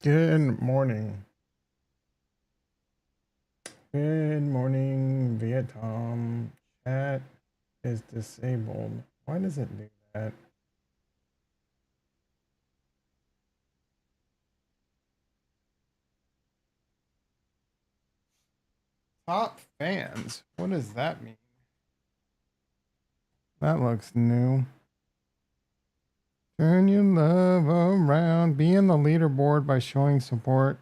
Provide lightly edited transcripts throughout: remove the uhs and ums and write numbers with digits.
Good morning. Good morning, Vietnam. Chat is disabled. Why does it do that? Top fans. What does that mean? That looks new. Turn your love around. Be in the leaderboard by showing support.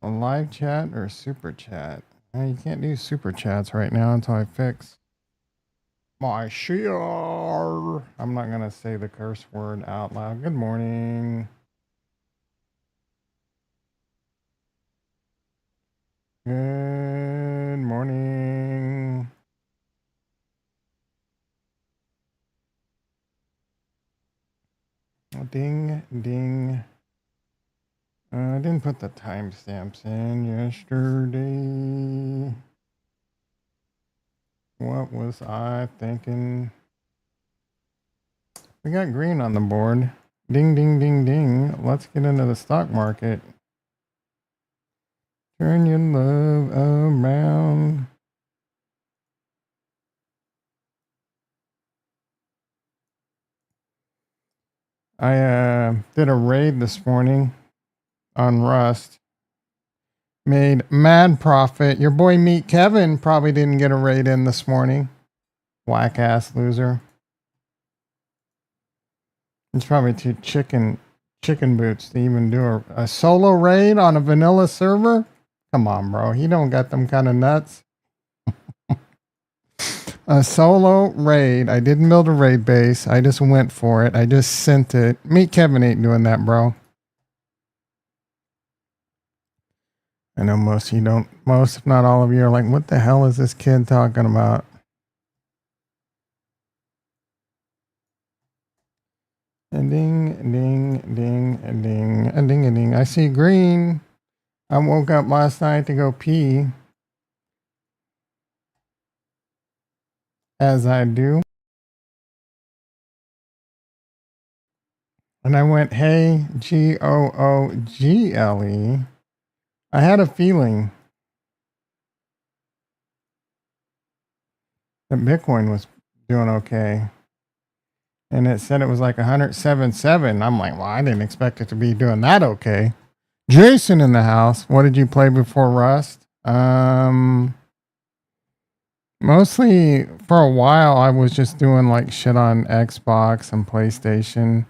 A live chat or super chat. You can't do super chats right now until I fix my share. I'm not going to say the curse word out loud. Good morning. Good morning. Ding, ding. I didn't put the timestamps in yesterday. What was I thinking? We got green on the board. Ding, ding, ding, ding. Let's get into the stock market. Turn your love around. I did a raid this morning on Rust. Made mad profit. Your boy Meet Kevin probably didn't get a raid in this morning. Whack ass loser. It's probably too chicken boots to even do a solo raid on a vanilla server. Come on, bro. He don't got them kind of nuts. A solo raid. I didn't build a raid base. I just went for it. I just sent it. Meet Kevin ain't doing that, bro. I know most if not all of you are like, what the hell is this kid talking about? And ding, ding, ding, and ding, and ding, and ding. I see green. I woke up last night to go pee. As I do. And I went, hey, Google. I had a feeling that Bitcoin was doing okay. And it said it was like 107.7. I'm like, well, I didn't expect it to be doing that okay. Jason in the house. What did you play before Rust? Mostly for a while, I was just doing like shit on Xbox and PlayStation.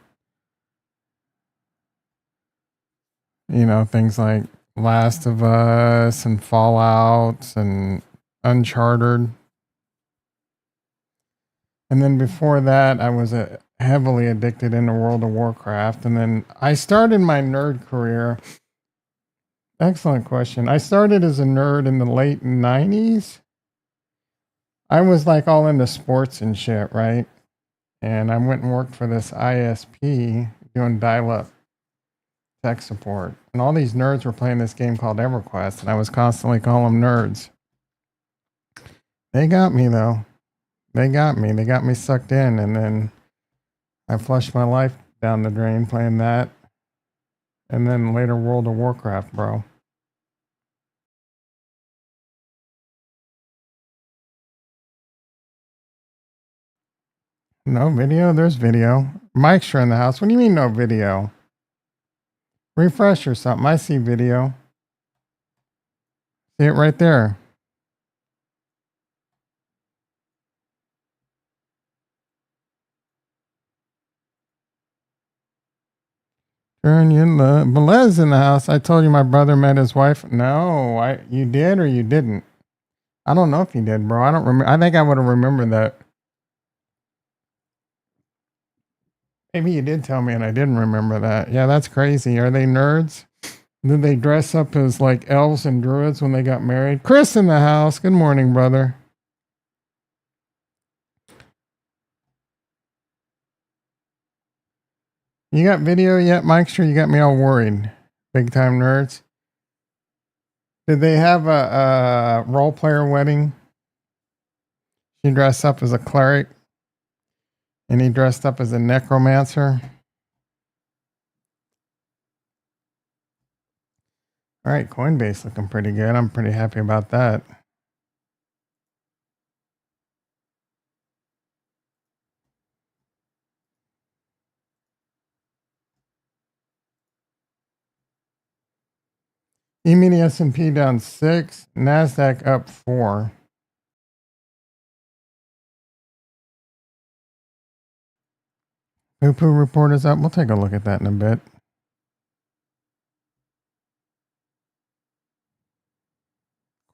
You know, things like Last of Us and Fallout and Uncharted. And then before that, I was heavily addicted into World of Warcraft. And then I started my nerd career. Excellent question. I started as a nerd in the late 90s. I was like all into sports and shit, right? And I went and worked for this ISP doing dial-up tech support. And all these nerds were playing this game called EverQuest, and I was constantly calling them nerds. They got me, though. They got me. They got me sucked in, and then I flushed my life down the drain playing that. And then later World of Warcraft, bro. No video? There's video. Mike's in the house. What do you mean no video? Refresh or something. I see video. See it right there. Turn your love. Belez in the house. I told you my brother met his wife. No, you did or you didn't? I don't know if you did, bro. I don't remember. I think I would have remembered that. Maybe you did tell me and I didn't remember that. Yeah, that's crazy. Are they nerds? Did they dress up as like elves and druids when they got married? Chris in the house. Good morning, brother. You got video yet, Mike? Sure, you got me all worried. Big time nerds. Did they have a role player wedding? She dressed up as a cleric and he dressed up as a necromancer. All right, Coinbase looking pretty good. I'm pretty happy about that. E-mini S&P down 6, NASDAQ up 4. Poo Poo Report is up. We'll take a look at that in a bit.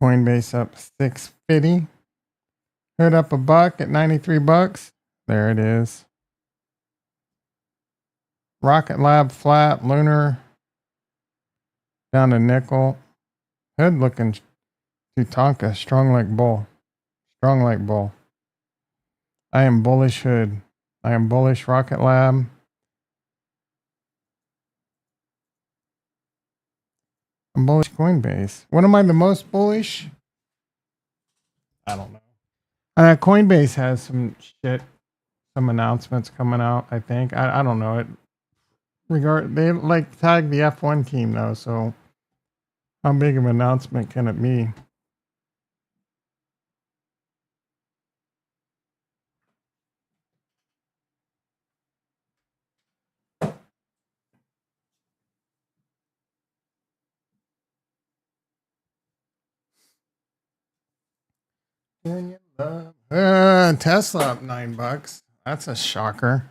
Coinbase up 650. Hood up a buck at 93 bucks. There it is. Rocketlab flat. Lunar down to nickel. Hood looking Tutanka. Strong like bull. Strong like bull. I am bullish Hood. I am bullish Rocketlab. I'm bullish Coinbase. What am I the most bullish? I don't know. Coinbase has some shit, some announcements coming out. I think I don't know it. They like tag the F1 team though, so how big of an announcement can it be? Tesla up $9. That's a shocker.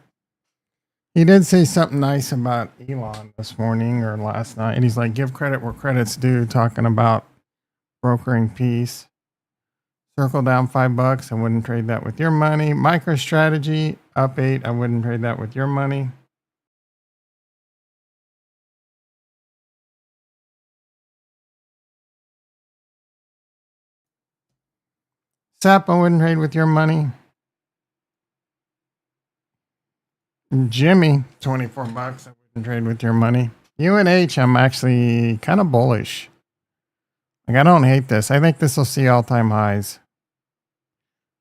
He did say something nice about Elon this morning or last night, and he's like, "Give credit where credit's due," talking about brokering peace. Circle down $5. I wouldn't trade that with your money. MicroStrategy up 8. I wouldn't trade that with your money. SAP, I wouldn't trade with your money. Jimmy, $24. I wouldn't trade with your money. UNH, I'm actually kind of bullish. Like, I don't hate this. I think this will see all-time highs.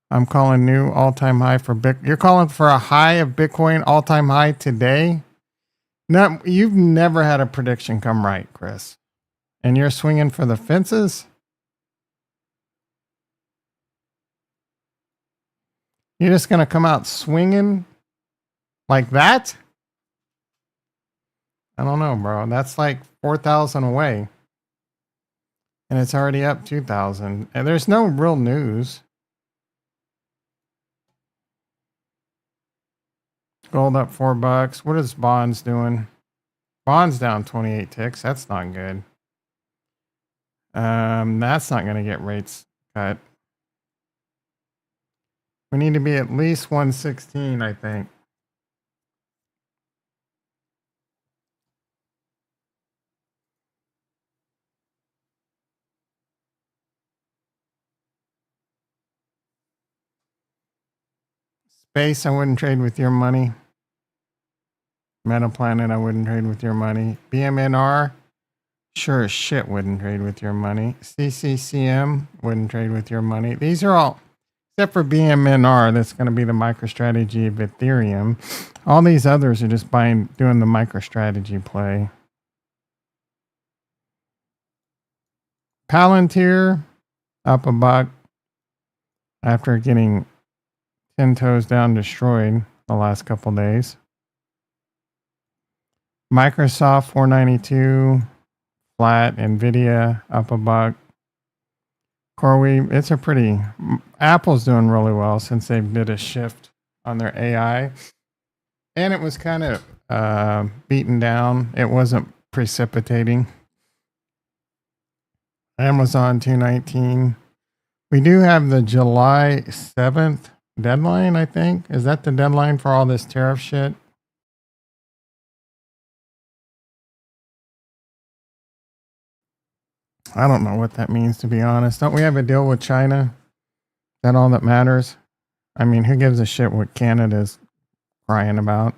I'm calling new all-time high for Bitcoin. You're calling for a high of Bitcoin all-time high today? No, you've never had a prediction come right, Chris. And you're swinging for the fences? You're just going to come out swinging like that? I don't know, bro. That's like 4,000 away. And it's already up 2,000. And there's no real news. Gold up $4. What is bonds doing? Bonds down 28 ticks. That's not good. That's not going to get rates cut. We need to be at least 116, I think. Space, I wouldn't trade with your money. Metaplanet, I wouldn't trade with your money. BMNR, sure as shit wouldn't trade with your money. CCCM, wouldn't trade with your money. These are all, except for BMNR, that's going to be the MicroStrategy of Ethereum. All these others are just doing the MicroStrategy play. Palantir, up a buck after getting 10 toes down destroyed the last couple days. Microsoft 492 flat. Nvidia up a buck. CoreWeave, it's a pretty. Apple's doing really well since they did a shift on their AI, and it was kind of beaten down. It wasn't precipitating. Amazon 219. We do have the July 7th deadline, I think. Is that the deadline for all this tariff shit? I don't know what that means, to be honest. Don't we have a deal with China? Is that all that matters? I mean, who gives a shit what Canada's crying about?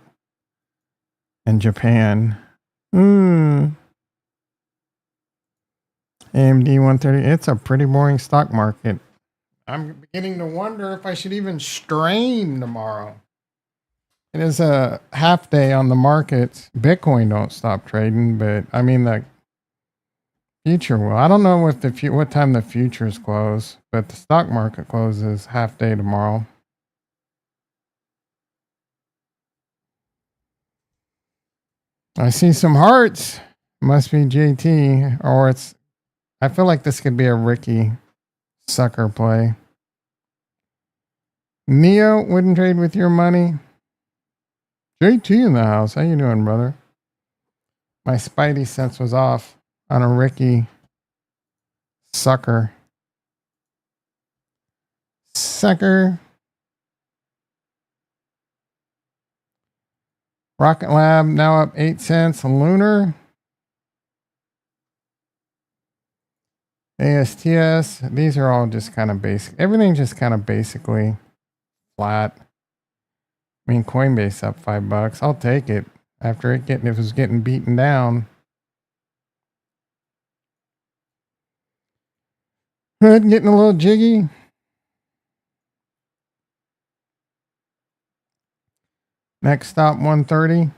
And Japan. AMD 130. It's a pretty boring stock market. I'm beginning to wonder if I should even strain tomorrow. It is a half day on the markets. Bitcoin don't stop trading, but I mean, Future will. I don't know what time the futures close, but the stock market closes half day tomorrow. I see some hearts. Must be JT, or it's. I feel like this could be a Ricky sucker play. Neo wouldn't trade with your money. JT in the house. How you doing, brother? My spidey sense was off on a Ricky sucker. Sucker. Rocketlab now up 8 cents. Lunar. ASTS. These are all just kind of basic. Everything just kind of basically flat. I mean, Coinbase up $5. I'll take it after it was getting beaten down. Hood getting a little jiggy. Next stop 130.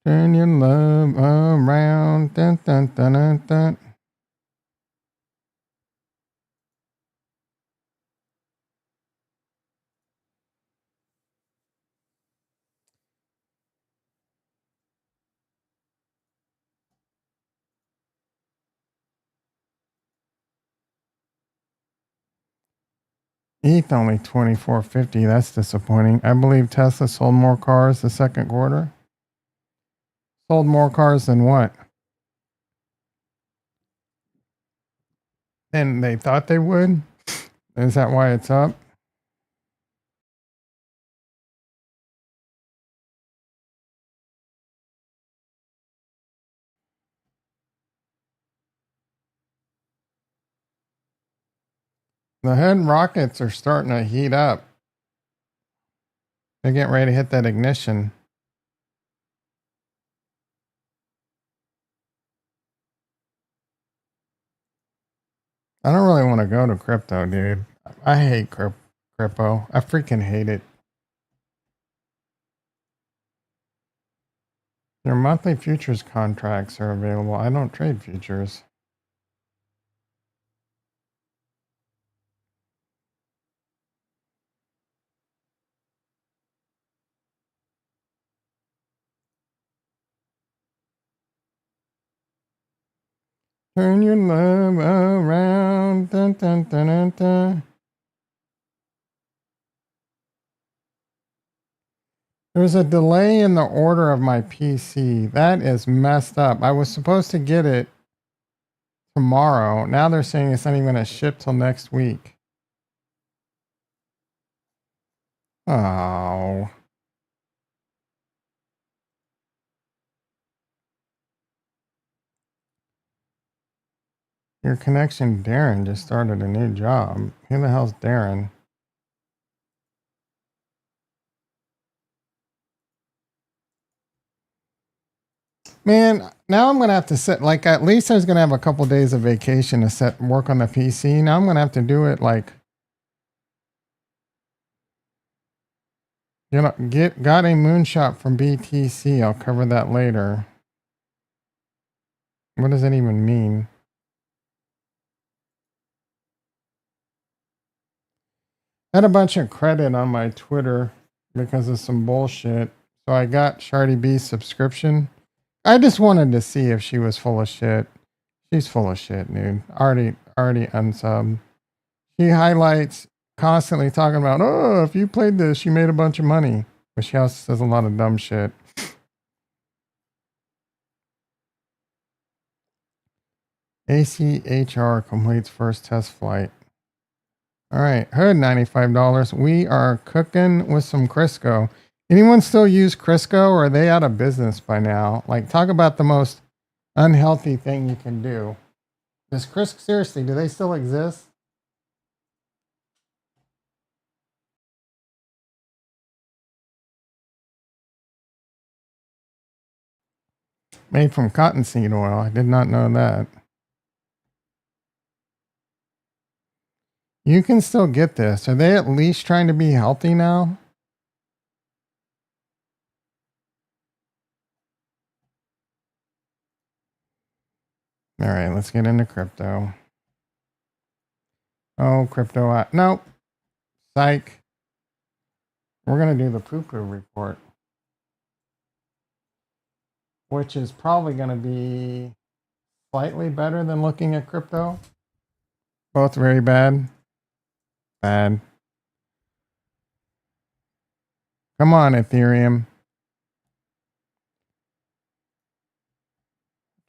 Turn your love around. Dun, dun, dun, dun, dun. ETH only 24.50. That's disappointing. I believe Tesla sold more cars the second quarter. Sold more cars than what? And they thought they would? Is that why it's up? The head rockets are starting to heat up. They're getting ready to hit that ignition. I don't really want to go to crypto, dude. I hate crypto. I freaking hate it. Your monthly futures contracts are available. I don't trade futures. Turn your love around. Dun, dun, dun, dun, dun. There's a delay in the order of my PC. That is messed up. I was supposed to get it tomorrow. Now they're saying it's not even going to ship till next week. Oh. Your connection, Darren, just started a new job. Who the hell's Darren? Man, now I'm gonna have to sit like at least I was gonna have a couple days of vacation to set work on the PC. Now I'm gonna have to do it like got a moonshot from BTC. I'll cover that later. What does that even mean? I had a bunch of credit on my Twitter because of some bullshit. So I got Shardy B's subscription. I just wanted to see if she was full of shit. She's full of shit, dude. Already unsub. She highlights constantly talking about, oh, if you played this, you made a bunch of money. But she also says a lot of dumb shit. ACHR completes first test flight. All right, Hood, $95. We are cooking with some Crisco. Anyone still use Crisco, or are they out of business by now? Like, talk about the most unhealthy thing you can do. Does Crisco, seriously, do they still exist? Made from cottonseed oil. I did not know that. You can still get this. Are they at least trying to be healthy now? All right, let's get into crypto. Oh, crypto. Nope. Psych. We're going to do the Poo Poo Report, which is probably going to be slightly better than looking at crypto. Both very bad. Bad. Come on, Ethereum.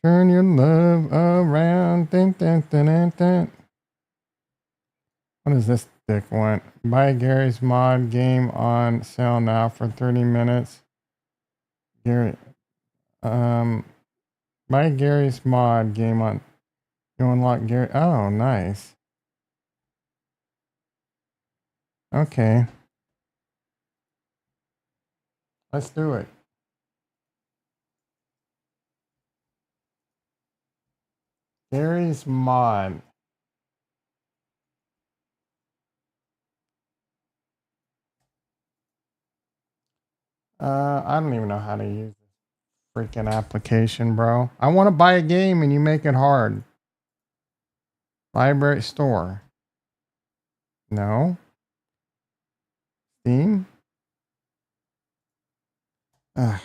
Turn your love around. Dun, dun, dun, dun, dun. What does this dick want? Buy Gary's mod game on sale now for 30 minutes. Gary, buy Gary's mod game on. You unlock Gary. Oh, nice. Okay. Let's do it. Gary's mod. I don't even know how to use this freaking application, bro. I want to buy a game and you make it hard. Library store. No. Steam. Ugh.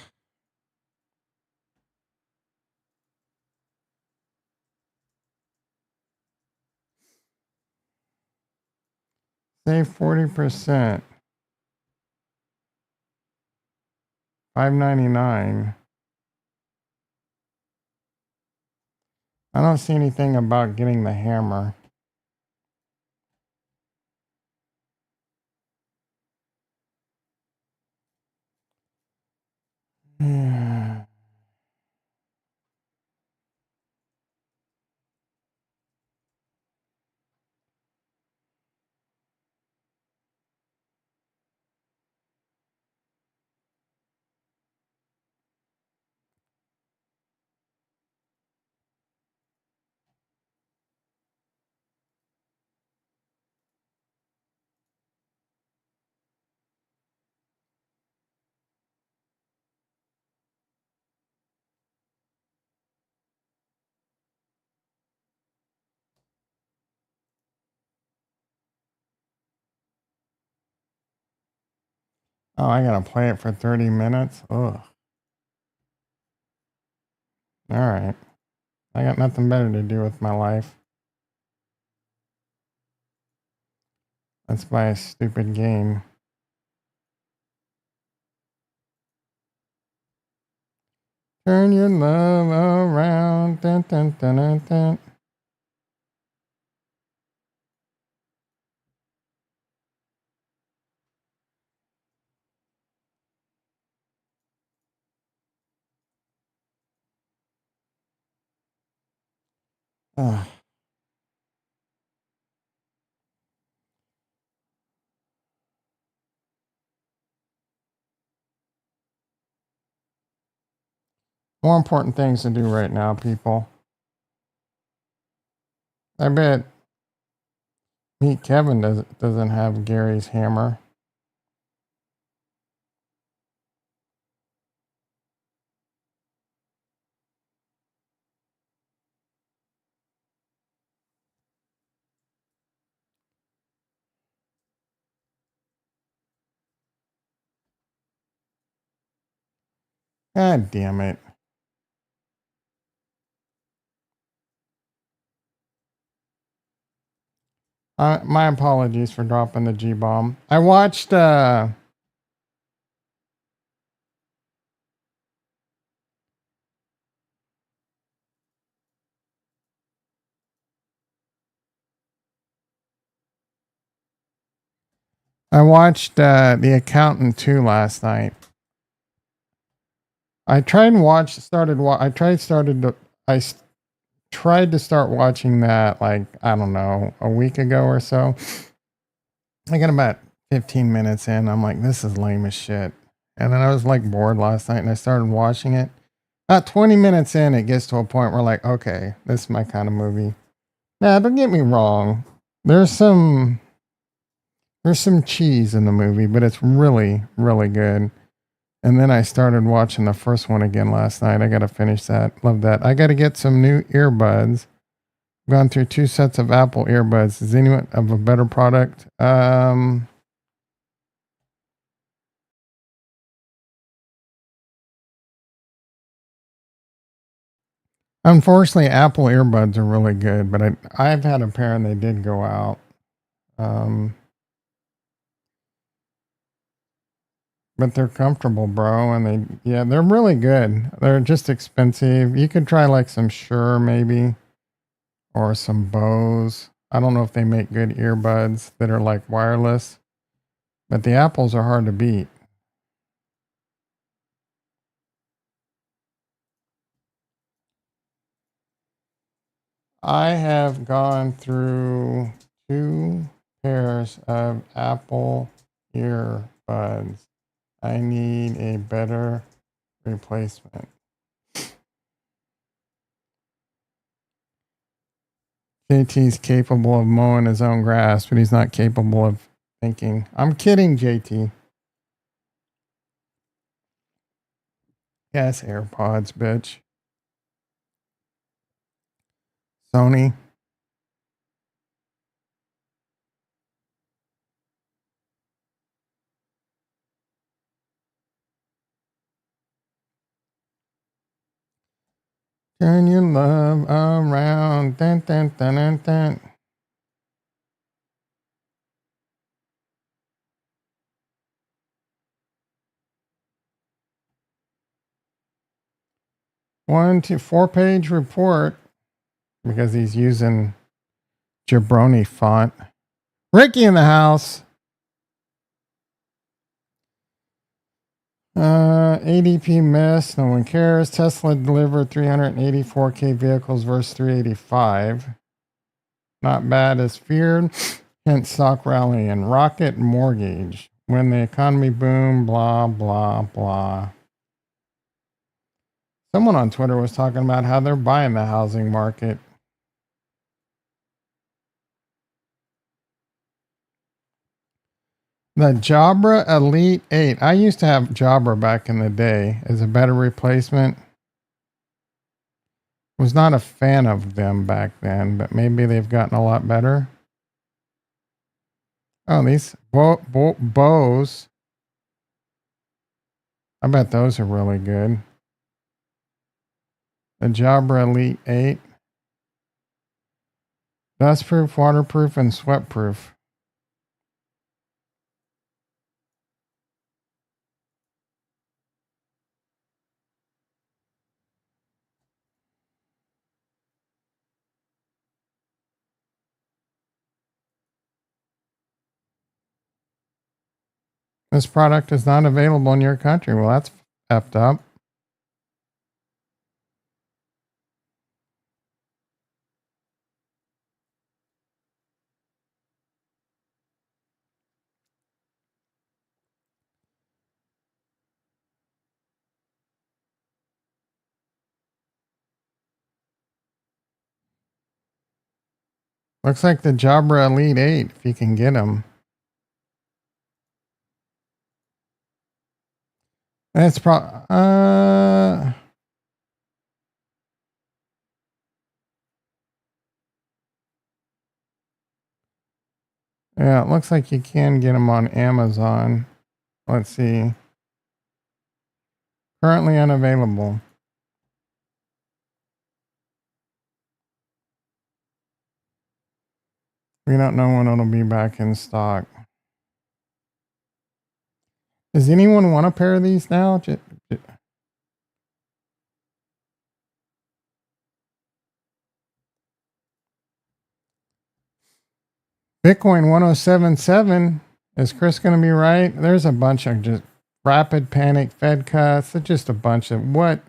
Save 40%. $5.99. I don't see anything about getting the hammer. Yeah. Oh, I gotta play it for 30 minutes? Ugh. Alright. I got nothing better to do with my life. Let's buy a stupid game. Turn your love around. Dun, dun, dun, dun, dun. Ugh. More important things to do right now, people. I bet Meet Kevin doesn't have Gary's hammer. God damn it. My apologies for dropping the G-bomb. I watched The Accountant 2 last night. I tried to start watching that like, I don't know, a week ago or so. I got about 15 minutes in. I'm like, this is lame as shit. And then I was like bored last night and I started watching it. About 20 minutes in, it gets to a point where like, okay, this is my kind of movie. Now, don't get me wrong. There's some cheese in the movie, but it's really, really good. And then I started watching the first one again last night. I got to finish that. Love that. I got to get some new earbuds. I've gone through 2 sets of Apple earbuds. Is anyone of a better product? Unfortunately, Apple earbuds are really good, but I've had a pair and they did go out. But they're comfortable, bro, and they're really good. They're just expensive. You could try like some Shure maybe or some Bose. I don't know if they make good earbuds that are like wireless, but the Apples are hard to beat. I have gone through 2 pairs of Apple earbuds. I need a better replacement. JT's capable of mowing his own grass, but he's not capable of thinking. I'm kidding, JT. Yes, AirPods, bitch. Sony. Turn your love around. Dun, dun, dun, dun, dun. One to 4-page report because he's using jabroni font. Ricky in the house. ADP miss. No one cares. Tesla delivered 384K vehicles versus 385. Not bad as feared. Hence stock rally and Rocket Mortgage. When the economy boom, blah, blah, blah. Someone on Twitter was talking about how they're buying the housing market. The Jabra Elite 8. I used to have Jabra back in the day as a better replacement. Was not a fan of them back then, but maybe they've gotten a lot better. Oh, these Bose. I bet those are really good. The Jabra Elite 8. Dustproof, waterproof, and sweatproof. This product is not available in your country. Well, that's effed up. Looks like the Jabra Elite 8, if you can get them. That's yeah, it looks like you can get them on Amazon. Let's see. Currently unavailable. We don't know when it'll be back in stock. Does anyone want a pair of these now? Bitcoin 1077. Is Chris going to be right? There's a bunch of just rapid panic Fed cuts. It's just a bunch of what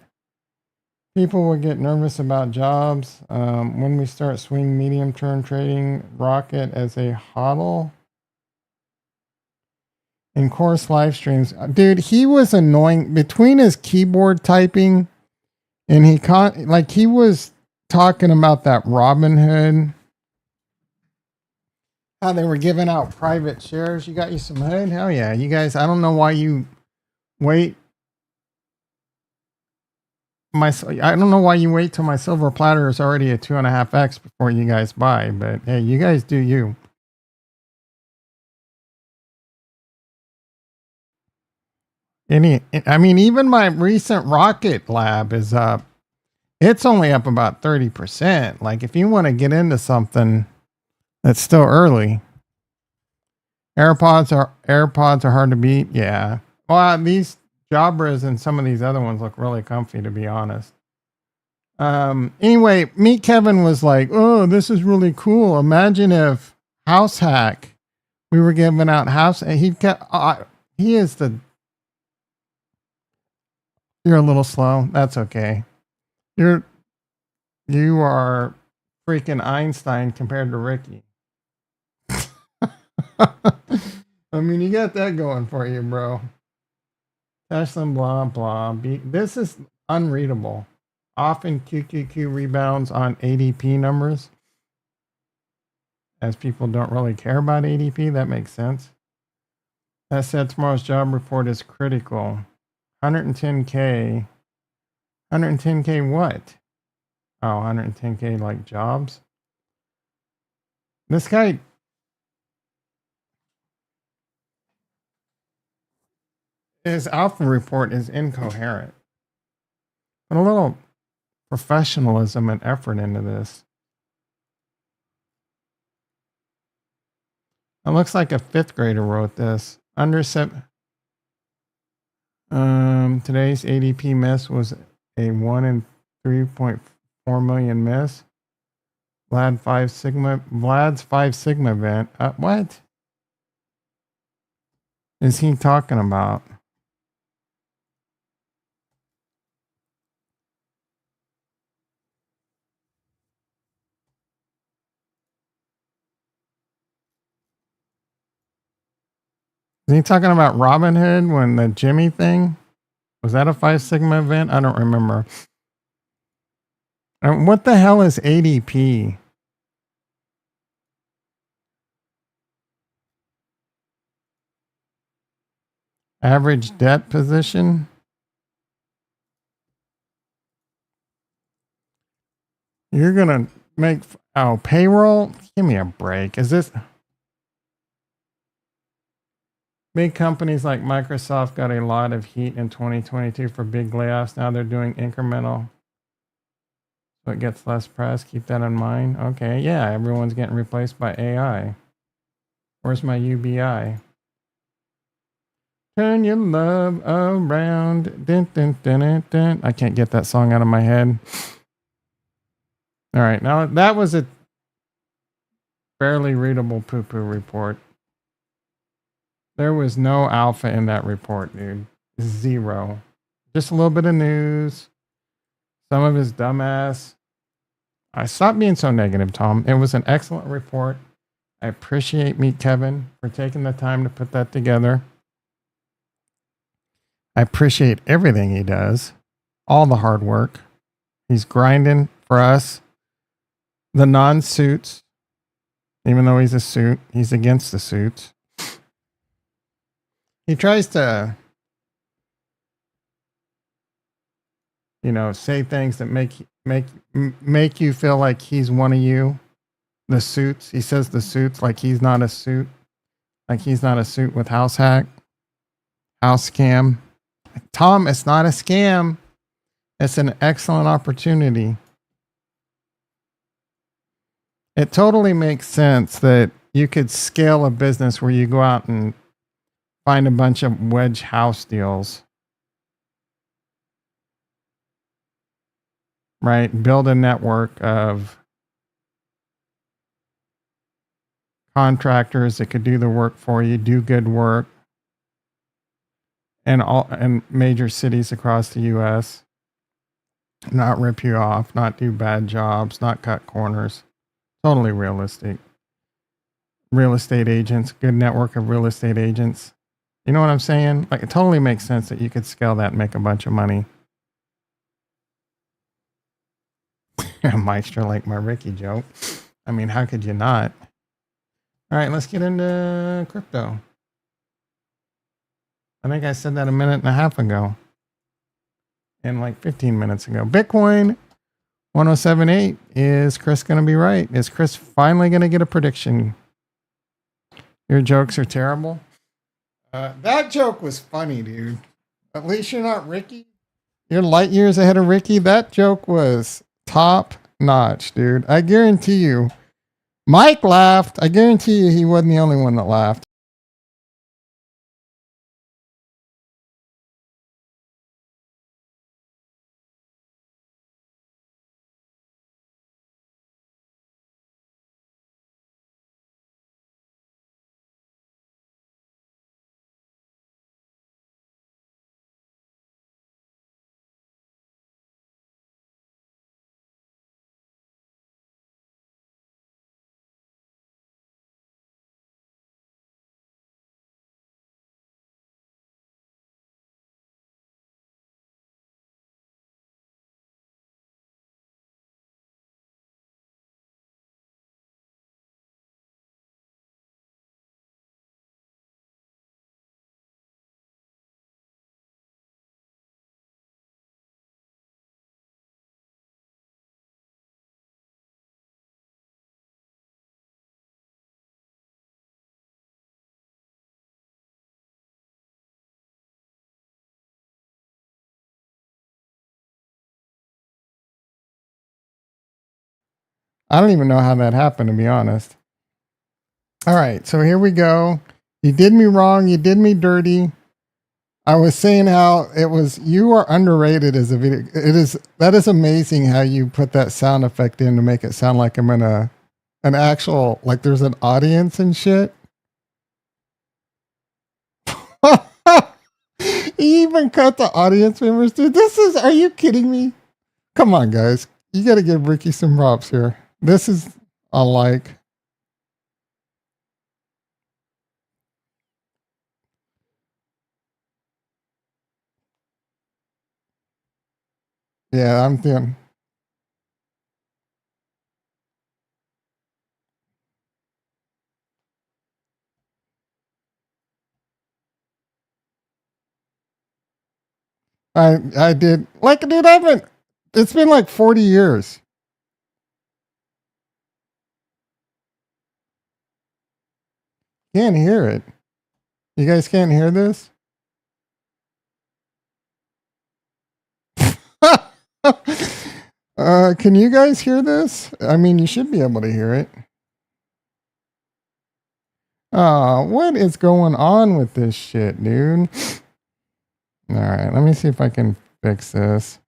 people will get nervous about jobs. When we start swing medium term trading, Rocket as a hodl. In course live streams. Dude, he was annoying between his keyboard typing and he was talking about that Robinhood. How they were giving out private shares. You got you some hood? Hell yeah. You guys, I don't know why you wait I don't know why you wait till my silver platter is already at 2.5x before you guys buy, but hey, you guys do you. I mean, even my recent Rocketlab is up. It's only up about 30%. Like, if you want to get into something that's still early, AirPods are hard to beat. Yeah. Well, these Jabras and some of these other ones look really comfy, to be honest. Anyway, Meet Kevin was like, "Oh, this is really cool. Imagine if House Hack, we were giving out house." And he is the. You're a little slow. That's okay. You are freaking Einstein compared to Ricky. I mean, you got that going for you, bro. Tesla, blah blah. This is unreadable. Often QQQ rebounds on ADP numbers, as people don't really care about ADP. That makes sense. That said, tomorrow's job report is critical. 110K. 110K what? Oh, 110K like jobs. This guy. His alpha report is incoherent. Put a little professionalism and effort into this. It looks like a fifth grader wrote this. Today's ADP miss was a 1 in 3.4 million miss. Vlad's 5 Sigma event. What is he talking about? Is he talking about Robinhood when the Jimmy thing? Was that a 5 Sigma event? I don't remember. What the hell is ADP? Average debt position? You're going to make payroll? Give me a break. Is this big companies like Microsoft got a lot of heat in 2022 for big layoffs. Now they're doing incremental, so it gets less press. Keep that in mind. Okay, yeah, everyone's getting replaced by AI. Where's my UBI? Turn your love around. Dun, dun, dun, dun, dun. I can't get that song out of my head. All right, now that was a barely readable Poo Poo report. There was no alpha in that report, dude. Zero. Just a little bit of news. Some of his dumbass. I stopped being so negative, Tom. It was an excellent report. I appreciate Meet Kevin for taking the time to put that together. I appreciate everything he does, all the hard work. He's grinding for us. The non-suits, even though he's a suit, he's against the suits. He tries to, say things that make you feel like he's one of you. The suits. He says the suits like he's not a suit. Like he's not a suit with house hack, house scam. Tom, it's not a scam. It's an excellent opportunity. It totally makes sense that you could scale a business where you go out and find a bunch of wedge house deals. Right? Build a network of contractors that could do the work for you, do good work, and major cities across the US. Not rip you off, not do bad jobs, not cut corners. Totally realistic. Real estate agents, good network of real estate agents. You know what I'm saying? Like, it totally makes sense that you could scale that and make a bunch of money. Maestro, like my Ricky joke. I mean, how could you not? All right, let's get into crypto. I think I said that a minute and a half ago. in like 15 minutes ago. Bitcoin 1078. Is Chris going to be right? Is Chris finally going to get a prediction? Your jokes are terrible. That joke was funny, dude. At least you're not Ricky. You're light years ahead of Ricky. That joke was top notch, dude. I guarantee you. Mike laughed. I guarantee you he wasn't the only one that laughed. I don't even know how that happened, to be honest. All right, so here we go. You did me wrong. You did me dirty. I was saying how it was. You are underrated as a video. It is. That is amazing how you put that sound effect in to make it sound like I'm in an actual, like there's an audience and shit. He even cut the audience members, dude. This is. Are you kidding me? Come on, guys. You got to give Ricky some props here. This is unlike. Yeah, I'm thinking. I did. Like, dude, I haven't. It's been like 40 years. Can't hear it. You guys can't hear this? Can you guys hear this? I mean, you should be able to hear it. What is going on with this shit, dude? All right, let me see if I can fix this.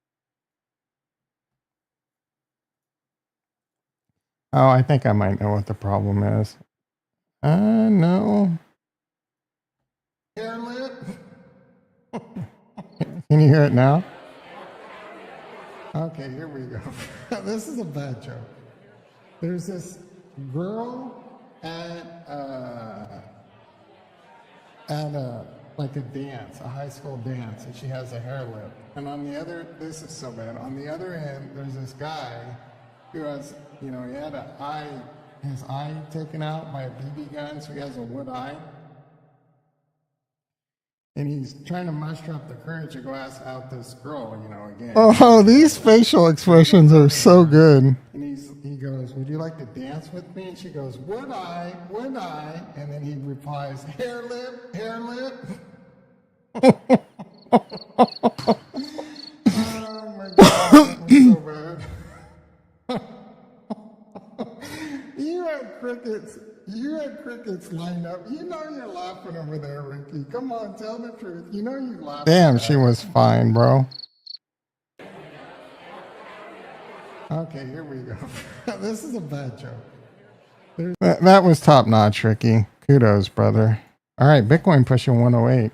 Oh, I think I might know what the problem is. No. Can you hear it now? Okay, here we go. This is a bad joke. There's this girl at like a dance, a high school dance, and she has a hair lip. And on the other, this is so bad. On the other end, there's this guy who has, he had his eye taken out by a BB gun, so he has a wood eye. And he's trying to muster up the courage to go ask out this girl, again. Oh, these facial expressions are so good. And he goes, "Would you like to dance with me?" And she goes, "Would I? Would I?" And then he replies, "Hair lip, hair lip." Oh my God, that was so bad. You had crickets lined up. You know you're laughing over there, Ricky. Come on, tell the truth. You know you laughed. Damn, she was fine, bro. Okay, here we go. This is a bad joke. That was top notch, Ricky. Kudos, brother. All right, Bitcoin pushing 108.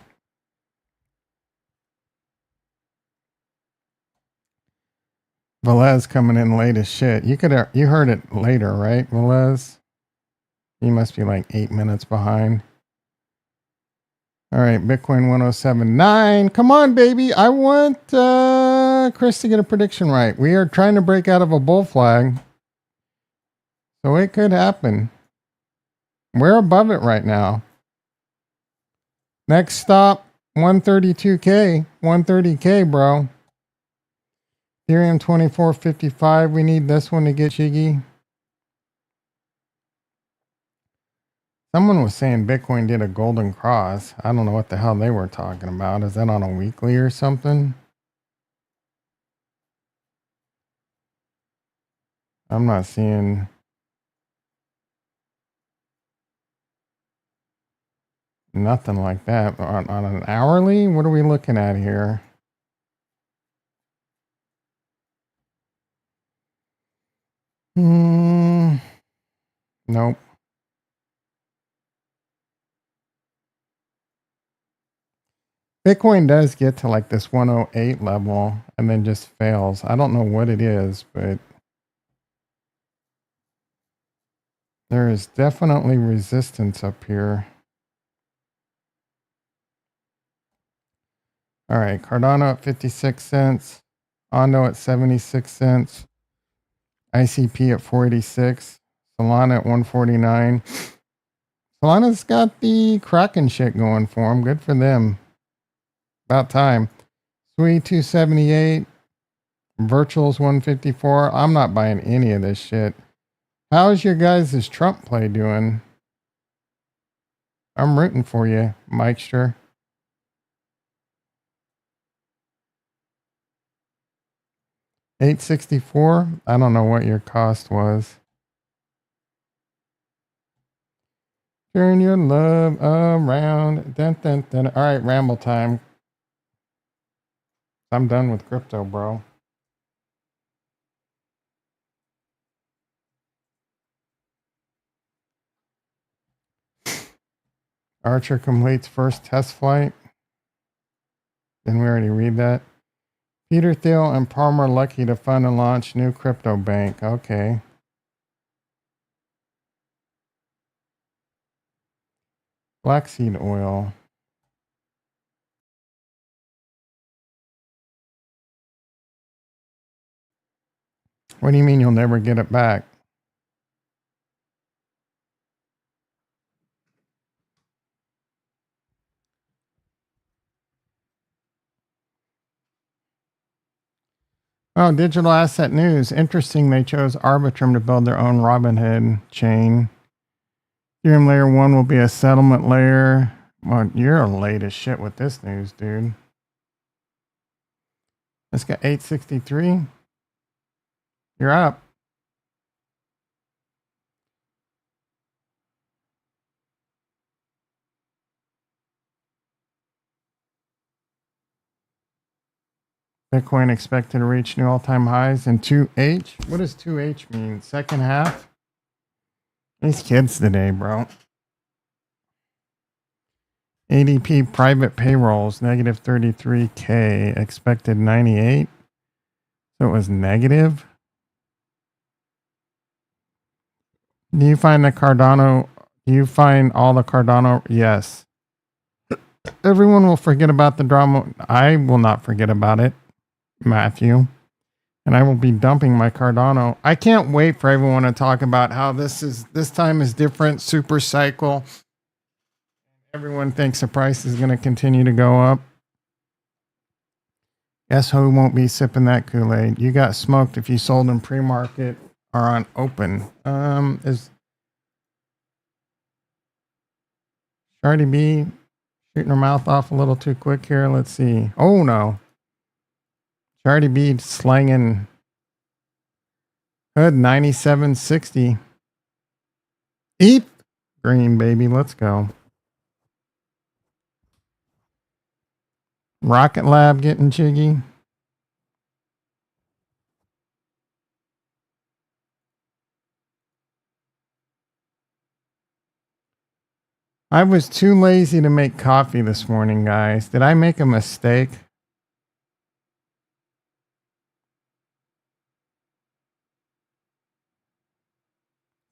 Velez coming in late as shit. You heard it later, right, Velez? You must be like 8 minutes behind. All right, Bitcoin 1079. Come on, baby. I want Chris to get a prediction right. We are trying to break out of a bull flag. So it could happen. We're above it right now. Next stop, 132K. 130K, bro. Ethereum 2455. We need this one to get jiggy. Someone was saying Bitcoin did a golden cross. I don't know what the hell they were talking about. Is that on a weekly or something? I'm not seeing nothing like that. On an hourly? What are we looking at here? Nope. Bitcoin does get to like this 108 level and then just fails. I don't know what it is, but there is definitely resistance up here. All right, Cardano at 56 cents, Ondo at 76 cents, ICP at 486, Solana at 149. Solana's got the Kraken shit going for them. Good for them. About time. Sui 278, Virtuals 154. I'm not buying any of this shit. How's your guys' Trump play doing? I'm rooting for you, Mikester. $864. I don't know what your cost was. Turn your love around. Dun, dun, dun. All right, ramble time. I'm done with crypto, bro. Archer completes first test flight. Didn't we already read that? Peter Thiel and Palmer lucky to fund and launch new crypto bank. Okay. Flaxseed oil. What do you mean you'll never get it back? Oh, digital asset news. Interesting. They chose Arbitrum to build their own Robinhood chain. Ethereum layer 1 will be a settlement layer. Well, you're late as shit with this news, dude. Let's get 863. You're up. Bitcoin expected to reach new all-time highs in 2H. What does 2H mean? Second half? These kids today, bro. ADP private payrolls, negative 33K. Expected 98. So it was negative. Do you find the Cardano? Do you find all the Cardano? Yes. Everyone will forget about the drama. I will not forget about it, Matthew. And I will be dumping my Cardano. I can't wait for everyone to talk about how this time is different, super cycle. Everyone thinks the price is going to continue to go up. Guess who won't be sipping that Kool-Aid? You got smoked if you sold in pre-market or on open. Is Cardi B shooting her mouth off a little too quick here? Let's see. Oh no. Cardi B slanging hood 97.60. ETH green, baby. Let's go. Rocketlab getting jiggy. I was too lazy to make coffee this morning, guys. Did I make a mistake?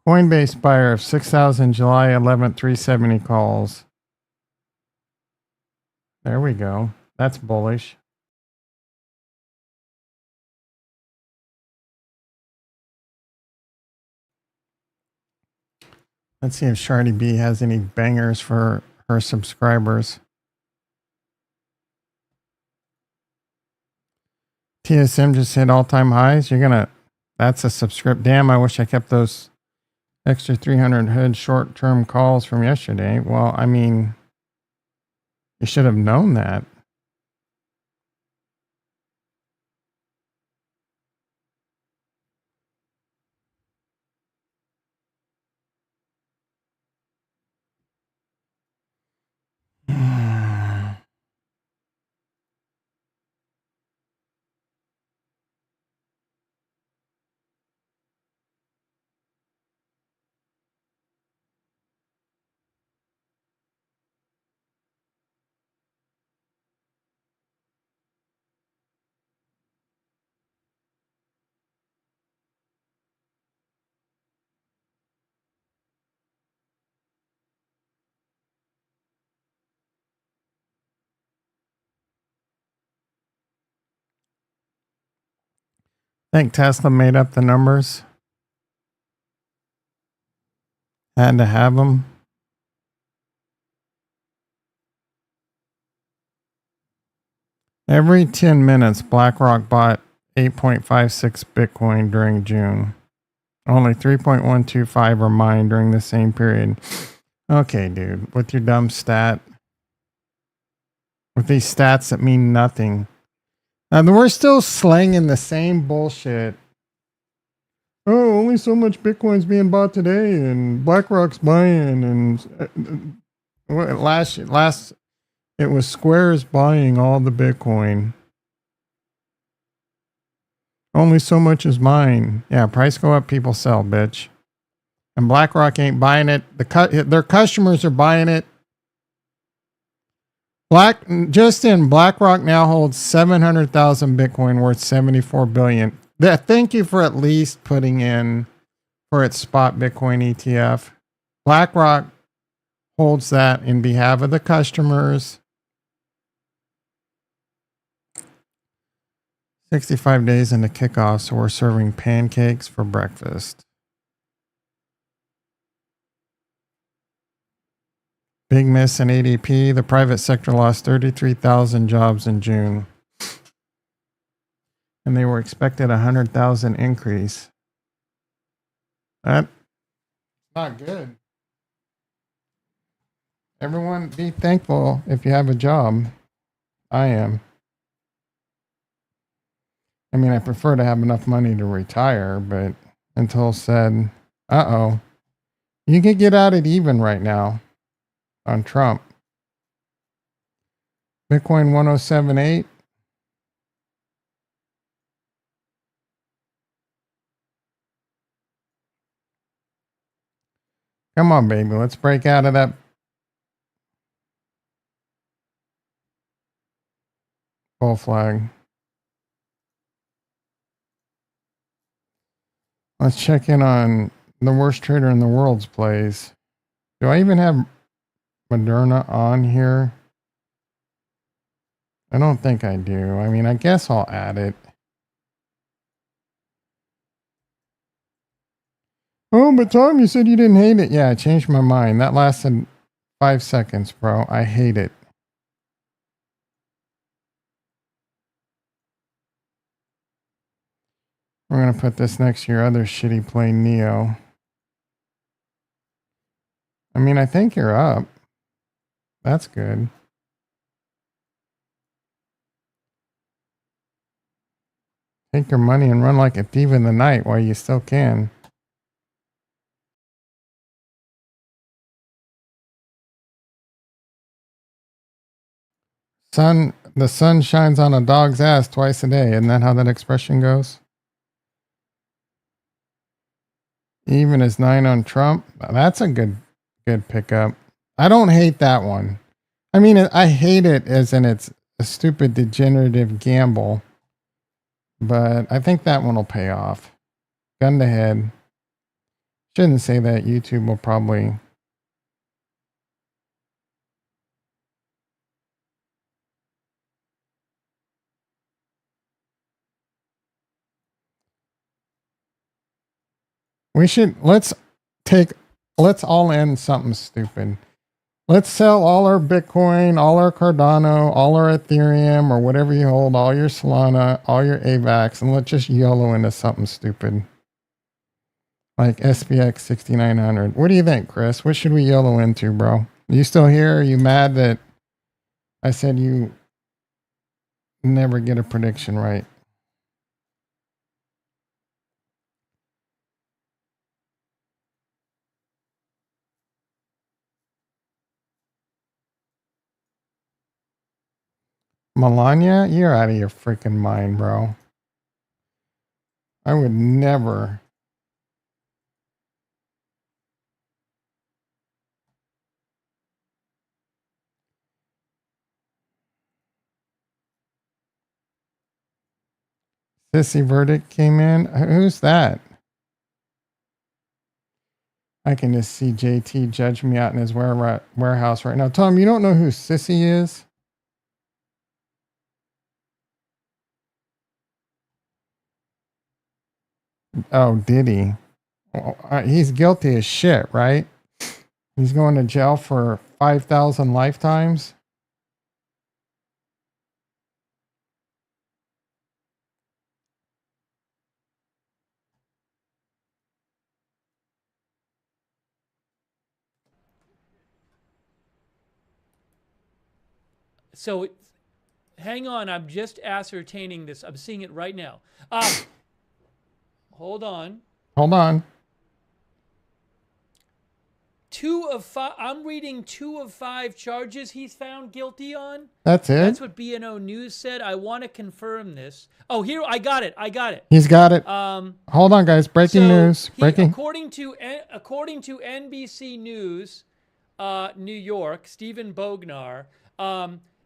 Coinbase buyer of 6,000 July 11th 370 calls. There we go. That's bullish. Let's see if Shardy B has any bangers for her subscribers. TSM just hit all-time highs. That's a subscript. Damn, I wish I kept those extra 300 hood short-term calls from yesterday. Well, I mean, you should have known that. Think Tesla made up the numbers? Had to have them. Every 10 minutes, BlackRock bought 8.56 Bitcoin during June. Only 3.125 are mined during the same period. Okay, dude, with your dumb stat. With these stats that mean nothing. We're still slanging the same bullshit. Oh, only so much Bitcoin's being bought today, and BlackRock's buying, and last it was Square's buying all the Bitcoin. Only so much is mine. Yeah, price go up, people sell, bitch. And BlackRock ain't buying it. Their customers are buying it. BlackRock now holds 700,000 Bitcoin worth 74 billion. Thank you for at least putting in for its spot Bitcoin ETF. BlackRock holds that in behalf of the customers. 65 days into kickoff, so we're serving pancakes for breakfast. Big miss in ADP. The private sector lost 33,000 jobs in June. And they were expected 100,000 increase. That's not good. Everyone be thankful if you have a job. I am. I mean, I prefer to have enough money to retire, but until said, you could get out at even right now on Trump. Bitcoin 1078. Come on, baby. Let's break out of that bull flag. Let's check in on the worst trader in the world's plays. Do I even have Moderna on here? I don't think I do. I mean, I guess I'll add it. Oh, but Tom, you said you didn't hate it. Yeah, I changed my mind. That lasted 5 seconds, bro. I hate it. We're going to put this next to your other shitty play, Neo. I mean, I think you're up. That's good. Take your money and run like a thief in the night while you still can. The sun shines on a dog's ass twice a day. Isn't that how that expression goes? Even as 9 on Trump. That's a good pickup. I don't hate that one. I mean, I hate it as in it's a stupid degenerative gamble. But I think that one will pay off. Gun to head. Shouldn't say that. YouTube will probably. We should let's all end something stupid. Let's sell all our Bitcoin, all our Cardano, all our Ethereum, or whatever you hold, all your Solana, all your AVAX, and let's just YOLO into something stupid. Like SPX 6900. What do you think, Chris? What should we YOLO into, bro? Are you still here? Are you mad that I said you never get a prediction right? Melania, you're out of your freaking mind, bro. I would never. Sissy Verdict came in. Who's that? I can just see JT judge me out in his warehouse right now. Tom, you don't know who Sissy is? Oh, Diddy. He's guilty as shit, right? He's going to jail for 5,000 lifetimes. So, hang on. I'm just ascertaining this. I'm seeing it right now. Hold on. Hold on. 2 of 5. I'm reading 2 of 5 charges he's found guilty on. That's it. That's what BNO News said. I want to confirm this. Oh, here I got it. He's got it. Hold on, guys. Breaking news. According to NBC News, New York, Stephen Bognar,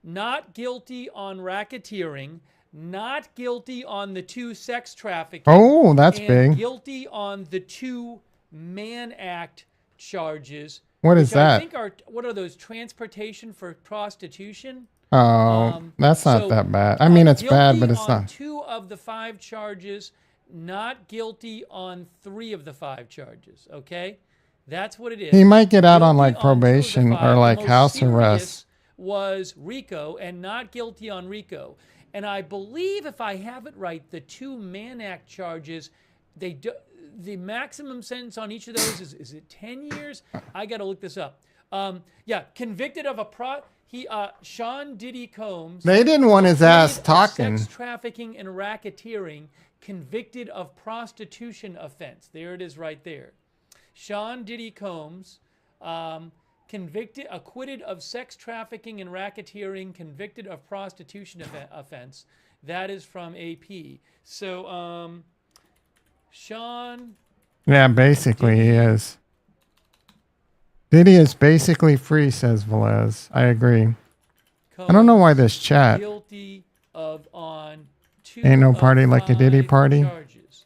not guilty on racketeering, not guilty on the 2 sex trafficking. Oh, that's big. Guilty on the 2 Mann Act charges. What is that? I think what are those? Transportation for prostitution. Oh, that's not that bad. I mean, it's bad, but it's not. 2 of the 5 charges, not guilty on 3 of the 5 charges. Okay, that's what it is. He might get out on like probation or like house arrest. Was RICO and not guilty on RICO. And I believe, if I have it right, the 2 Mann Act charges, the maximum sentence on each of those is it 10 years? I got to look this up. Yeah, convicted of Sean Diddy Combs. They didn't want his ass talking. Sex trafficking and racketeering, convicted of prostitution offense. There it is right there. Sean Diddy Combs, acquitted of sex trafficking and racketeering, convicted of prostitution offense. That is from AP. So, Sean. Yeah, basically he is. Diddy is basically free, says Velez. I agree. I don't know why this chat. Guilty of on 2 Ain't no party like a Diddy party. Charges.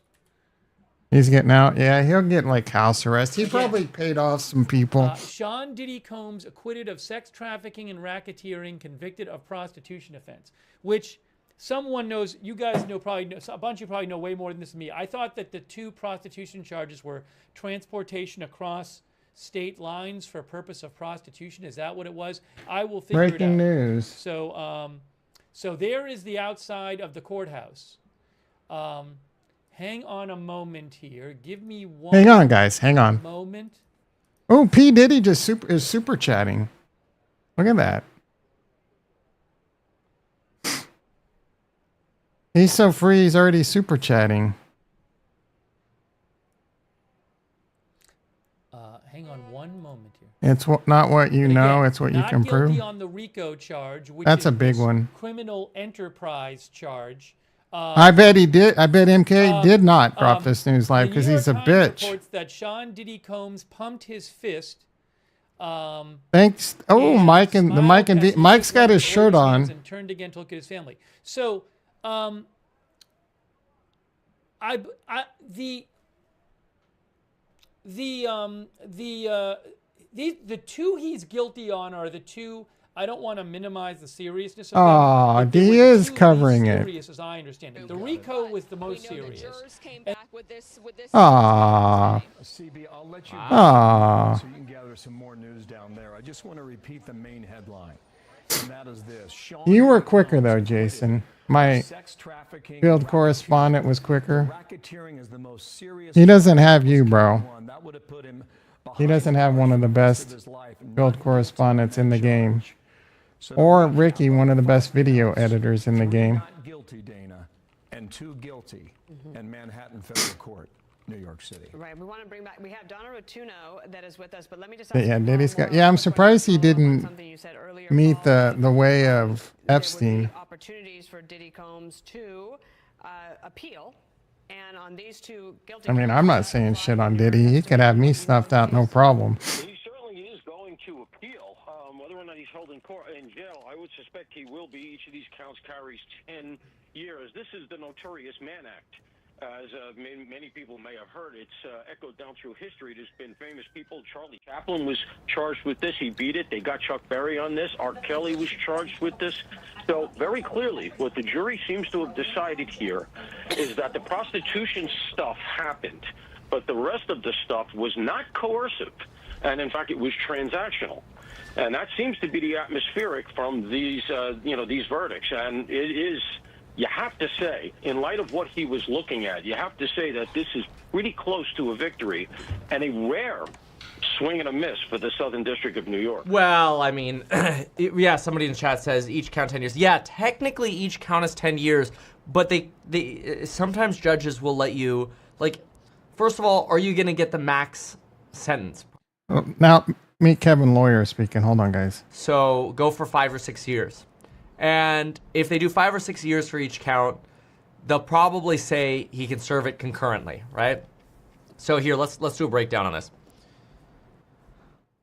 He's getting out. Yeah, he'll get like house arrest. He probably paid off some people. Sean Diddy Combs acquitted of sex trafficking and racketeering, convicted of prostitution offense, which someone knows. You guys know a bunch of you probably know way more than this than me. I thought that the 2 prostitution charges were transportation across state lines for purpose of prostitution. Is that what it was? I will figure it out. Breaking news. So, so there is the outside of the courthouse. Hang on a moment here. Give me one. Hang on, guys. Hang on. Moment. Oh, P Diddy just is super chatting. Look at that. He's so free. He's already super chatting. Hang on one moment here. It's not what you know. It's what you can prove. Not guilty on the RICO charge, which That's is a big one. Criminal enterprise charge. I bet he did. I bet MK did not drop this news live because he's a bitch. Reports that Sean Diddy Combs pumped his fist. Thanks. Oh, Mike and the Mike and Mike's got his shirt on. And turned again to look at his family. So, the 2 he's guilty on are the 2. I don't want to minimize the seriousness of them. Oh, he is covering it. Serious, as I understand it. The RICO was the most serious. Ah. CB, I'll let you Ah. so you can gather some more news down there. I just want to repeat the main headline, and that is this. You were quicker though, Jason. My Sex trafficking field and correspondent was racketeering. quicker. Racketeering is the most serious. He doesn't have you, bro. one that would have put him He doesn't have one of the best field correspondents in the game. So Or Ricky, one of the best video editors in the game. Not guilty, Dana, and two guilty in Manhattan Federal Court, New York City. Right. We want to bring back. We have Donna Rotuno that is with us, but let me just. But yeah, Diddy's got. Yeah, I'm surprised he didn't meet the way of Epstein. Opportunities for Diddy Combs to appeal, and on these two guilty. I mean, I'm not saying shit on Diddy. He could have me snuffed out, no problem. He certainly is going to appeal. Whether or not he's held in court in jail, I would suspect he will be. Each of these counts carries 10 years. This is the Notorious Mann Act. As many people may have heard, it's echoed down through history. There's been famous people. Charlie Chaplin was charged with this. He beat it. They got Chuck Berry on this. R. Kelly was charged with this. So very clearly, what the jury seems to have decided here is that the prostitution stuff happened, but the rest of the stuff was not coercive. And in fact, it was transactional. And that seems to be the atmospheric from these, these verdicts. And it is, you have to say, in light of what he was looking at, you have to say that this is pretty close to a victory and a rare swing and a miss for the Southern District of New York. Well, I mean, yeah, somebody in the chat says each count 10 years. Yeah, technically each count is 10 years, but they sometimes judges will let you, like, first of all, are you going to get the max sentence? Now, meet Kevin Lawyer speaking. Hold on, guys. So go for 5 or 6 years. And if they do 5 or 6 years for each count, they'll probably say he can serve it concurrently, right? So here, let's do a breakdown on this.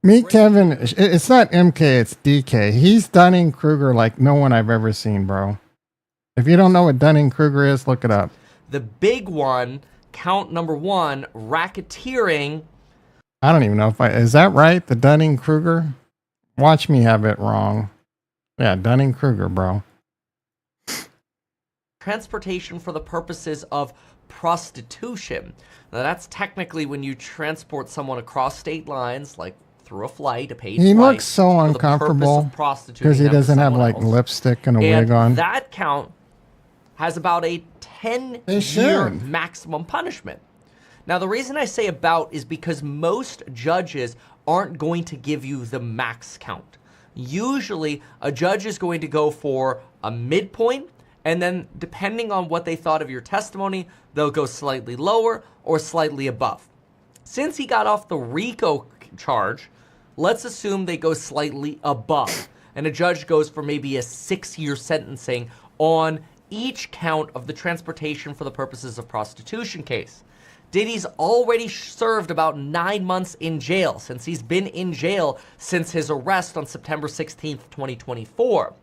Meet Kevin. It's not MK, it's DK. He's Dunning-Kruger like no one I've ever seen, bro. If you don't know what Dunning-Kruger is, look it up. The big one, count number 1, racketeering. I don't even know if is that right? The Dunning-Kruger? Watch me have it wrong. Yeah, Dunning-Kruger, bro. Transportation for the purposes of prostitution. Now, that's technically when you transport someone across state lines, like through a flight, a paid flight. He looks so uncomfortable because he doesn't have like lipstick and a wig on. That count has about a 10-year maximum punishment. Now, the reason I say about is because most judges aren't going to give you the max count. Usually, a judge is going to go for a midpoint, and then depending on what they thought of your testimony, they'll go slightly lower or slightly above. Since he got off the RICO charge, let's assume they go slightly above, and a judge goes for maybe a 6-year sentencing on each count of the transportation for the purposes of prostitution case. Diddy's already served about 9 months in jail, since he's been in jail since his arrest on September 16th, 2024.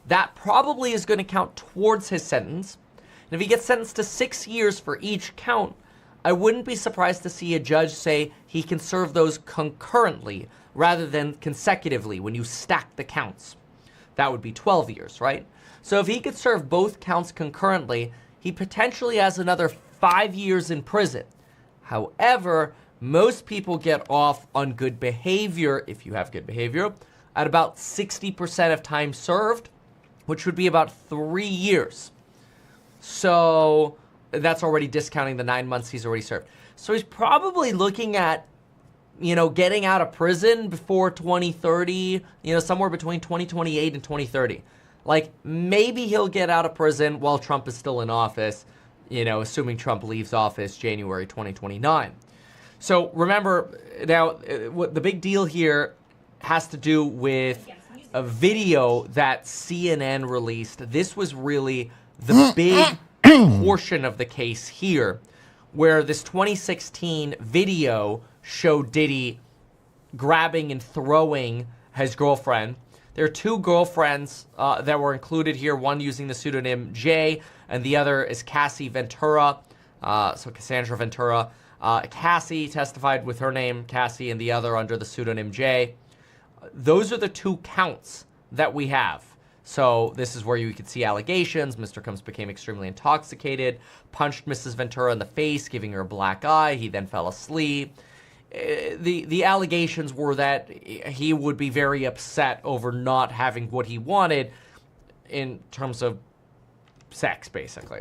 That probably is going to count towards his sentence. And if he gets sentenced to 6 years for each count, I wouldn't be surprised to see a judge say he can serve those concurrently rather than consecutively when you stack the counts. That would be 12 years, right? So if he could serve both counts concurrently, he potentially has another 5 years in prison. However, most people get off on good behavior, if you have good behavior, at about 60% of time served, which would be about 3 years. So that's already discounting the 9 months he's already served. So he's probably looking at, getting out of prison before 2030, somewhere between 2028 and 2030. Like, maybe he'll get out of prison while Trump is still in office, assuming Trump leaves office January 2029. So remember, now, what the big deal here has to do with a video that CNN released. This was really the big portion of the case here, where this 2016 video showed Diddy grabbing and throwing his girlfriend. There are 2 girlfriends that were included here, one using the pseudonym Jay, and the other is Cassie Ventura, so Cassandra Ventura. Cassie testified with her name, Cassie, and the other under the pseudonym Jay. Those are the 2 counts that we have. So this is where you could see allegations. Mr. Combs became extremely intoxicated, punched Mrs. Ventura in the face, giving her a black eye. He then fell asleep. the allegations were that he would be very upset over not having what he wanted in terms of sex, basically.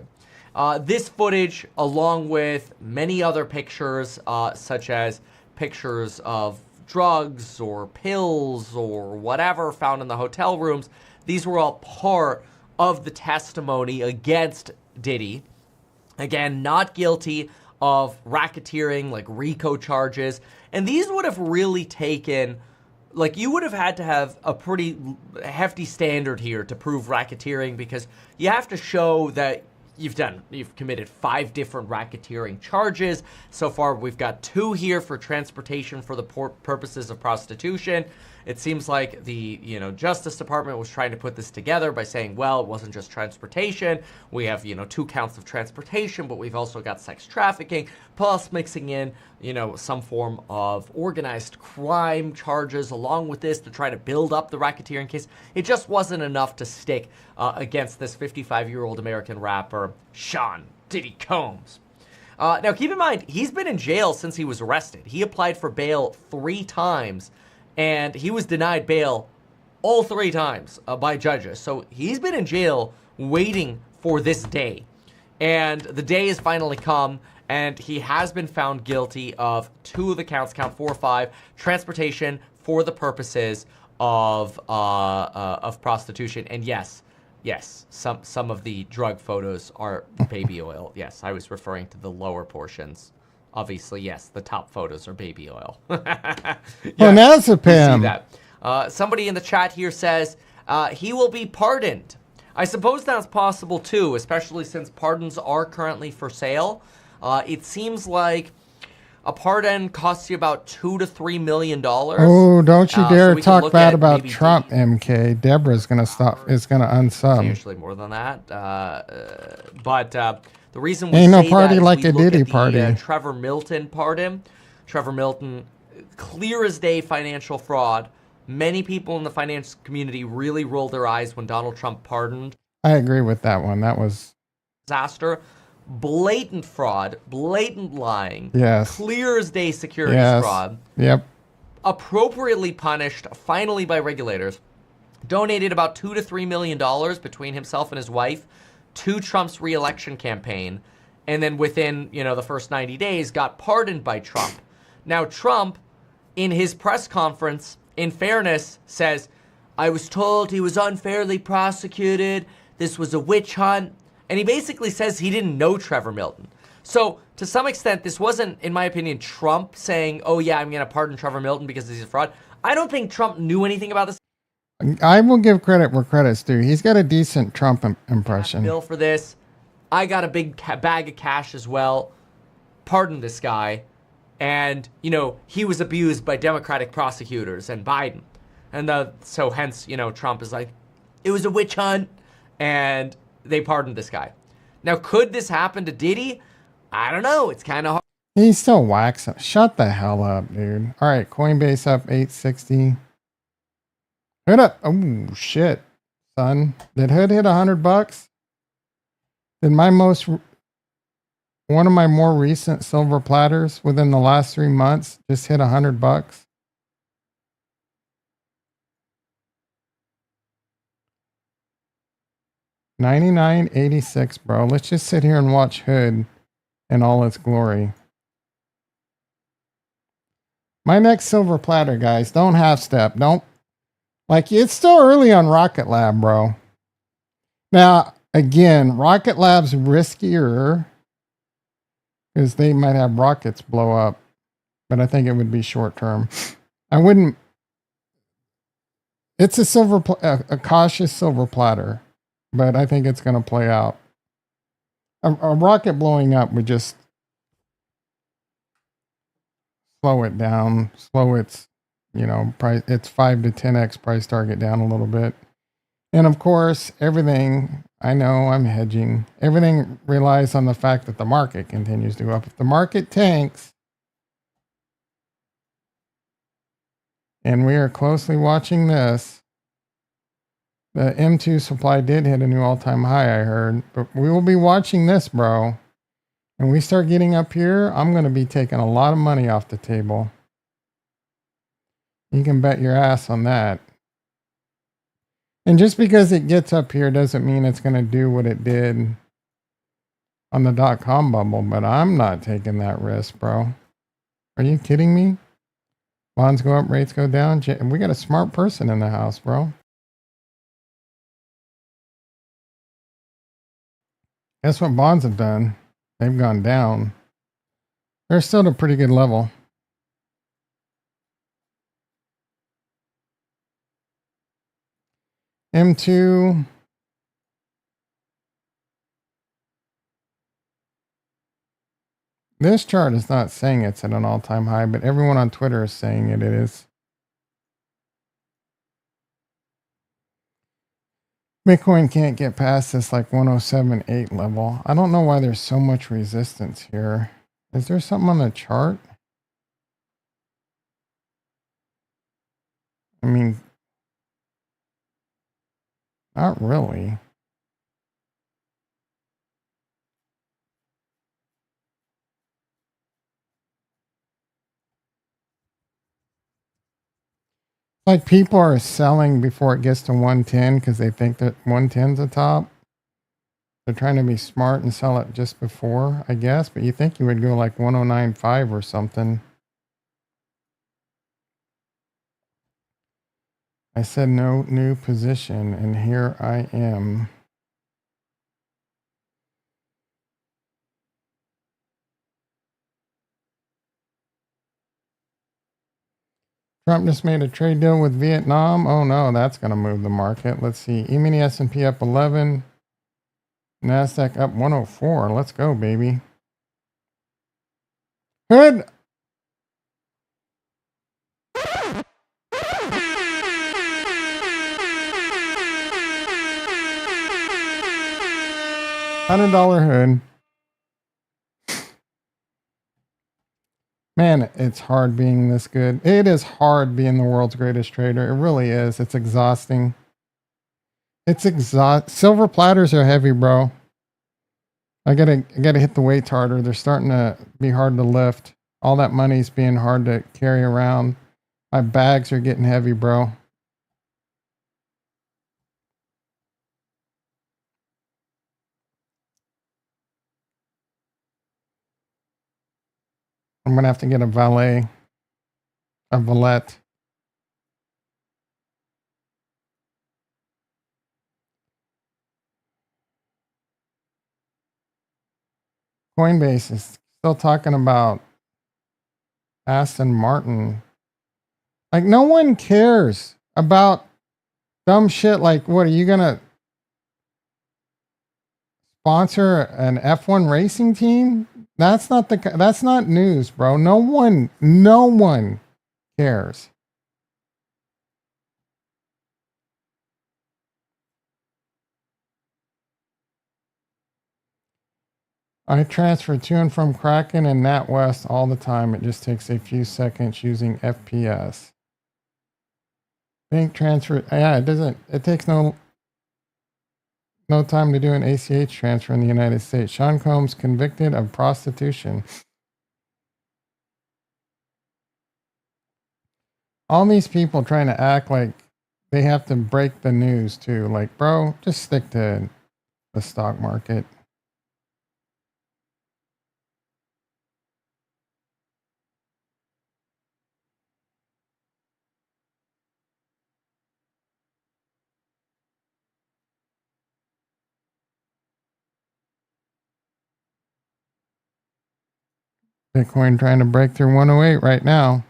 This footage, along with many other pictures, such as pictures of drugs or pills or whatever found in the hotel rooms, these were all part of the testimony against Diddy. Again, not guilty of racketeering, like RICO charges. And these would have really taken, like, you would have had to have a pretty hefty standard here to prove racketeering, because you have to show that you've committed 5 different racketeering charges. So far, we've got 2 here for transportation for the purposes of prostitution. It seems like the Justice Department was trying to put this together by saying, well, it wasn't just transportation. We have 2 counts of transportation, but we've also got sex trafficking, plus mixing in some form of organized crime charges along with this to try to build up the racketeering case. It just wasn't enough to stick against this 55-year-old American rapper, Sean Diddy Combs. Now, keep in mind, he's been in jail since he was arrested. He applied for bail 3 times, and he was denied bail all 3 times by judges. So he's been in jail waiting for this day. And the day has finally come, and he has been found guilty of 2 of the counts, count 4 or 5, transportation for the purposes of prostitution. And yes, some of the drug photos are baby oil. Yes, I was referring to the lower portions. Obviously, yes, the top photos are baby oil. Well, now's a Pam. See that. Somebody in the chat here says he will be pardoned. I suppose that's possible too, especially since pardons are currently for sale. It seems like a pardon costs you about $2 to $3 million. Oh, don't you dare so talk bad about Trump, MK. Deborah's gonna stop. Is gonna unsub. Usually more than that. But the reason we ain't no say party that is like we a look Diddy at the, party. Trevor Milton pardon. Trevor Milton, clear as day financial fraud. Many people in the finance community really rolled their eyes when Donald Trump pardoned. I agree with that one. That was disaster. Blatant fraud, blatant lying. Yes. Clear as day securities fraud. Yep. Appropriately punished, finally, by regulators. Donated about $2 to $3 million between himself and his wife to Trump's re-election campaign, and then within the first 90 days got pardoned by Trump. Now Trump, in his press conference, in fairness, says, I was told he was unfairly prosecuted, this was a witch hunt, and he basically says he didn't know Trevor Milton. So to some extent, this wasn't, in my opinion, Trump saying, oh yeah, I'm going to pardon Trevor Milton because he's a fraud. I don't think Trump knew anything about this. I will give credit where credit's due. He's got a decent Trump impression. Bill for this. I got a big bag of cash as well. Pardon this guy. And, he was abused by Democratic prosecutors and Biden. And so hence, Trump is like, it was a witch hunt. And they pardoned this guy. Now, could this happen to Diddy? I don't know. It's kind of hard. He's still waxing. Shut the hell up, dude. All right, Coinbase up 860. Hood up. Oh, shit, son. Did Hood hit $100? Did one of my more recent silver platters within the last 3 months just hit $100? 99.86, bro. Let's just sit here and watch Hood in all its glory. My next silver platter, guys. Don't half step. Don't. Like, it's still early on Rocketlab, bro. Now, again, Rocketlab's riskier because they might have rockets blow up, but I think it would be short term. I wouldn't. It's a cautious silver platter, but I think it's going to play out. A rocket blowing up would just slow it down, slow its price, its 5 to 10x price target down a little bit. And of course, everything, I know I'm hedging, everything relies on the fact that the market continues to go up. If the market tanks, and we are closely watching this, the M2 supply did hit a new all-time high, I heard, but we will be watching this, bro. When we start getting up here, I'm going to be taking a lot of money off the table. You can bet your ass on that. And just because it gets up here doesn't mean it's going to do what it did on the .com bubble, but I'm not taking that risk, bro. Are you kidding me? Bonds go up, rates go down. We got a smart person in the house, bro. Guess what bonds have done? They've gone down. They're still at a pretty good level. M2. This chart is not saying it's at an all-time high, but everyone on Twitter is saying it is. Bitcoin can't get past this like 107.8 level. I don't know why there's so much resistance here. Is there something on the chart? I mean, not really. Like people are selling before it gets to 110 because they think that 110's the top. They're trying to be smart and sell it just before, I guess. But you think you would go like 109.5 or something. I said no new position, and here I am. Trump just made a trade deal with Vietnam. Oh no, that's going to move the market. Let's see. E-mini S&P up 11. NASDAQ up 104. Let's go, baby. Good. $100 hood. Man, it's hard being this good. It is hard being the world's greatest trader. It really is. It's exhausting. Silver platters are heavy, bro. I gotta hit the weights harder. They're starting to be hard to lift. All that money's being hard to carry around. My bags are getting heavy, bro. I'm gonna have to get a valet. Coinbase is still talking about Aston Martin. Like, no one cares about dumb shit like, what are you gonna sponsor an F1 racing team? That's not news, bro. No one cares. I transfer to and from Kraken and NatWest all the time. It just takes a few seconds using FPS. Bank transfer, yeah, it takes no time to do an ACH transfer in the United States. Sean Combs convicted of prostitution. All these people trying to act like they have to break the news too. Like, bro, just stick to the stock market. Bitcoin trying to break through 108 right now.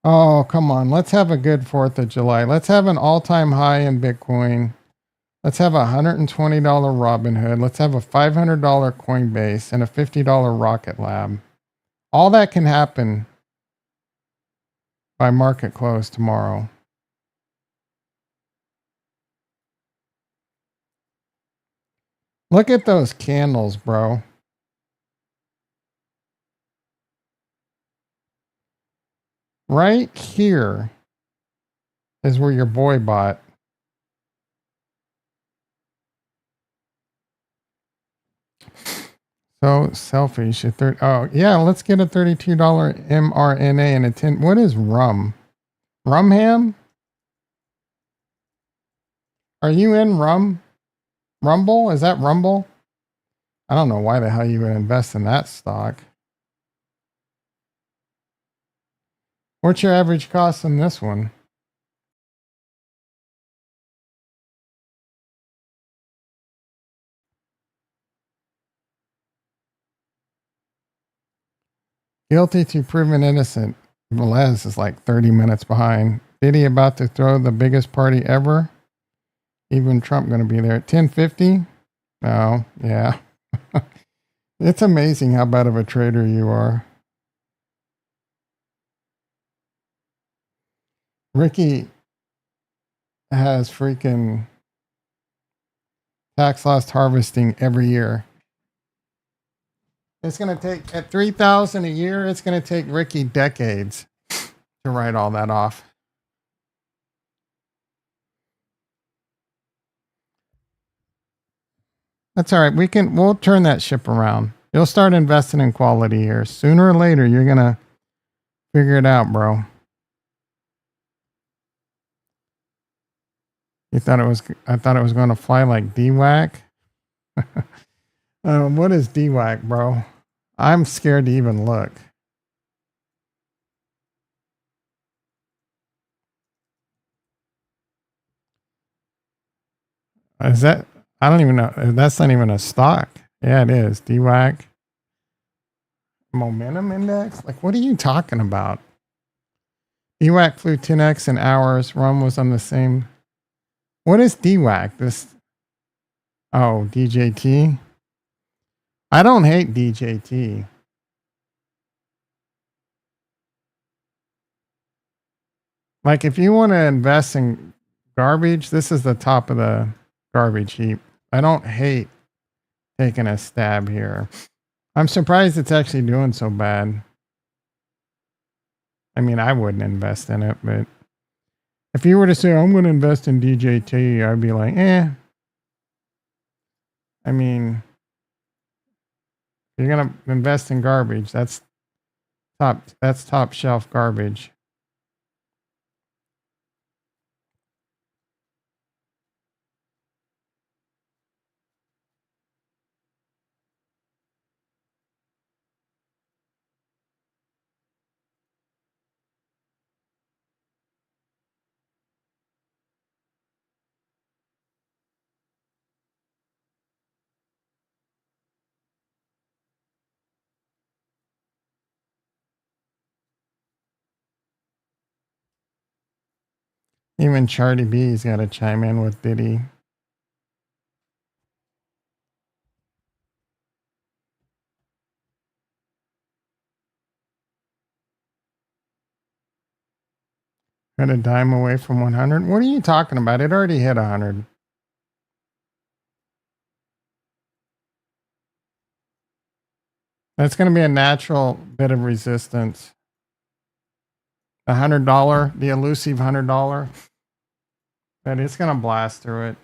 Oh, come on. Let's have a good 4th of July. Let's have an all-time high in Bitcoin. Let's have a $120 Robinhood. Let's have a $500 Coinbase and a $50 Rocketlab. All that can happen by market close tomorrow. Look at those candles, bro. Right here is where your boy bought. So selfish. Oh, yeah, let's get a $32 mRNA and a 10. What is rum? Rumham? Are you in Rumble? Is that Rumble? I don't know why the hell you would invest in that stock. What's your average cost on this one? Guilty to proven innocent. Velez is like 30 minutes behind. Diddy about to throw the biggest party ever. Even Trump going to be there at 10:50. Oh, yeah. It's amazing how bad of a trader you are. Ricky has freaking tax loss harvesting every year. It's going to take, at 3,000 a year, it's going to take Ricky decades to write all that off. That's all right. We'll turn that ship around. You'll start investing in quality here. Sooner or later, you're going to figure it out, bro. I thought it was going to fly like D-Whack. What is D-Whack, bro? I'm scared to even look. Is that, I don't even know. That's not even a stock. Yeah, it is. D-Whack. Momentum index? Like, what are you talking about? D-Whack flew 10x in hours. Rum was on the same. What is D-Whack? This. Oh, DJT. I don't hate DJT. Like, if you want to invest in garbage, this is the top of the garbage heap. I don't hate taking a stab here. I'm surprised it's actually doing so bad. I mean, I wouldn't invest in it, but if you were to say, I'm going to invest in DJT, I'd be like, eh. I mean, if you're going to invest in garbage, that's top shelf garbage. Even Charlie B's got to chime in with Diddy. Got a dime away from 100. What are you talking about? It already hit 100. That's going to be a natural bit of resistance. $100, the elusive $100. But it's going to blast through it.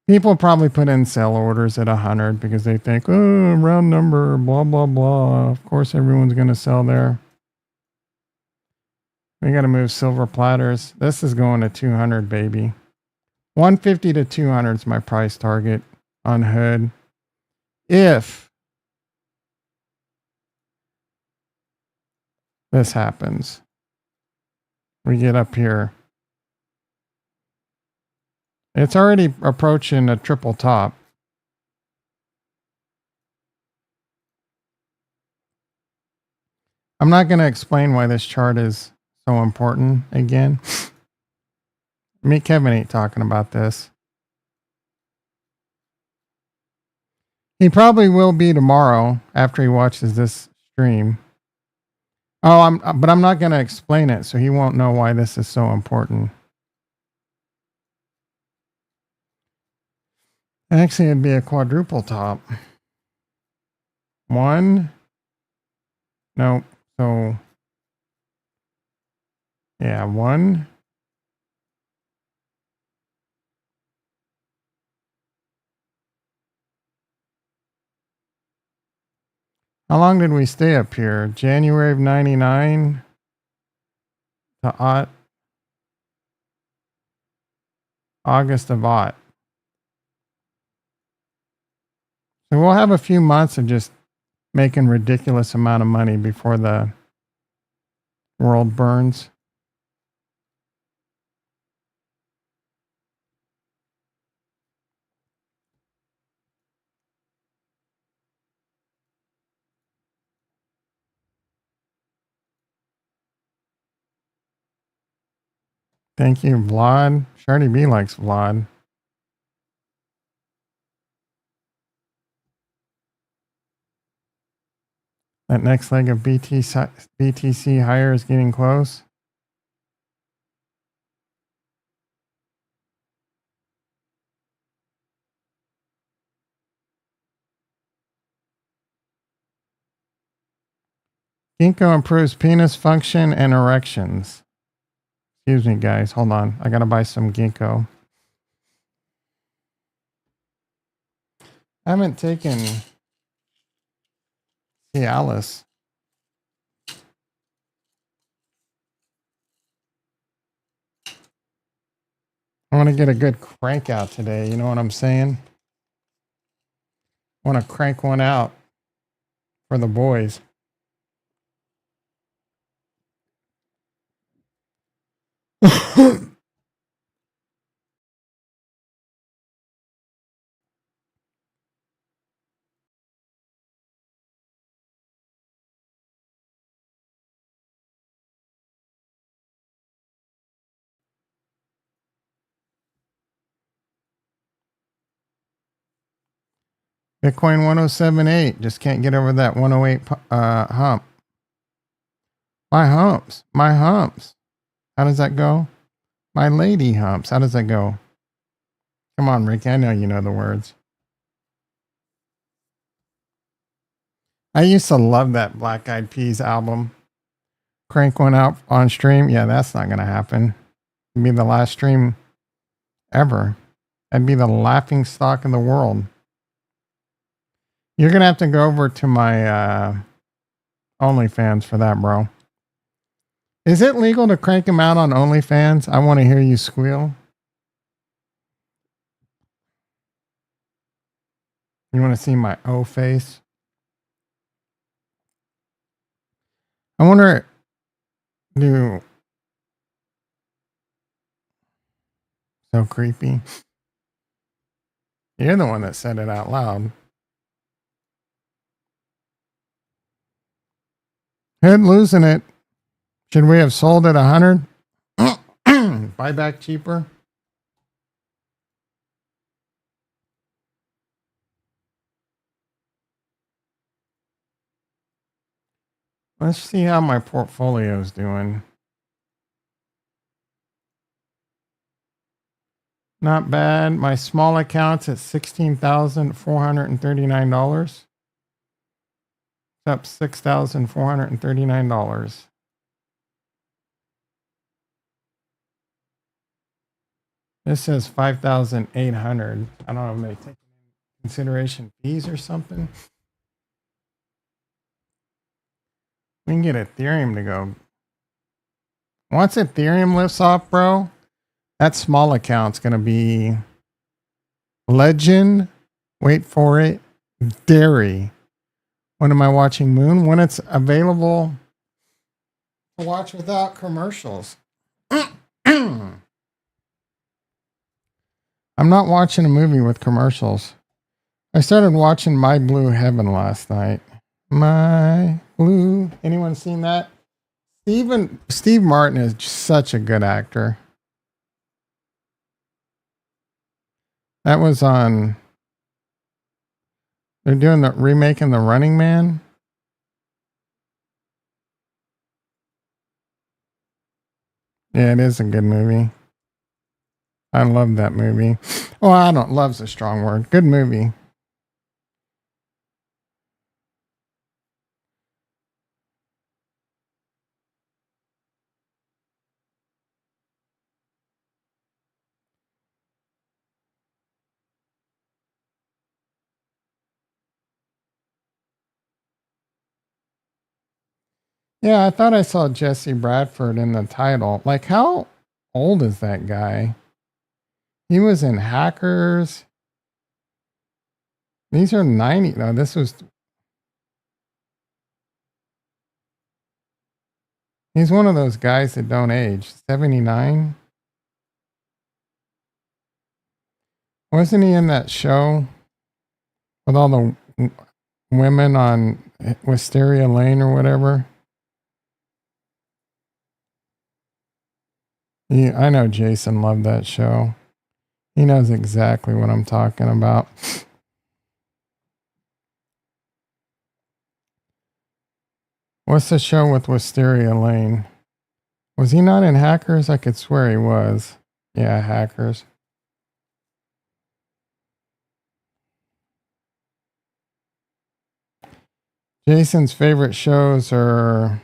People probably put in sell orders at 100 because they think, oh, round number, blah, blah, blah. Of course, everyone's going to sell there. We got to move silver platters. This is going to 200, baby. 150 to 200 is my price target on Hood. If this happens, we get up here. It's already approaching a triple top. I'm not going to explain why this chart is so important again. Me, Kevin ain't talking about this. He probably will be tomorrow after he watches this stream. Oh, but I'm not going to explain it, so he won't know why this is so important. Actually, it'd be a quadruple top. One. No. So, yeah, one. How long did we stay up here? January of 99. to August of aught. So we'll have a few months of just making ridiculous amount of money before the world burns. Thank you, Vlad. Shardy B likes Vlad. That next leg of BTC higher is getting close. Ginkgo improves penis function and erections. Excuse me, guys. Hold on. I got to buy some ginkgo. I haven't taken Cialis. I want to get a good crank out today. You know what I'm saying? I want to crank one out for the boys. Bitcoin 1078. Just can't get over that 108 hump. My humps. My humps. How does that go? My lady humps. How does that go? Come on, Ricky. I know you know the words. I used to love that Black Eyed Peas album. Crank one out on stream. Yeah, that's not going to happen. It'd be the last stream ever. That'd be the laughing stock in the world. You're going to have to go over to my OnlyFans for that, bro. Is it legal to crank him out on OnlyFans? I want to hear you squeal. You want to see my O face? I wonder, so creepy. You're the one that said it out loud. Hood losing it. Should we have sold at 100? Buy back cheaper? Let's see how my portfolio is doing. Not bad. My small account's at $16,439. Up $6,439. This says 5,800. I don't know if they take into consideration fees or something. We can get Ethereum to go. Once Ethereum lifts off, bro, that small account's going to be Legend. Wait for it. Dairy. When am I watching Moon? When it's available to watch without commercials. I'm not watching a movie with commercials. I started watching My Blue Heaven last night. My Blue. Anyone seen that? Steve Martin is such a good actor. That was on. They're doing the remaking The Running Man. Yeah, it is a good movie. I love that movie. Well, I don't. Love's a strong word. Good movie. Yeah, I thought I saw Jesse Bradford in the title. Like, how old is that guy? He was in Hackers. These are 90. No, this was. He's one of those guys that don't age. 79. Wasn't he in that show with all the women on Wisteria Lane or whatever? I know Jason loved that show. He knows exactly what I'm talking about. What's the show with Wisteria Lane? Was he not in Hackers? I could swear he was. Yeah, Hackers. Jason's favorite shows are...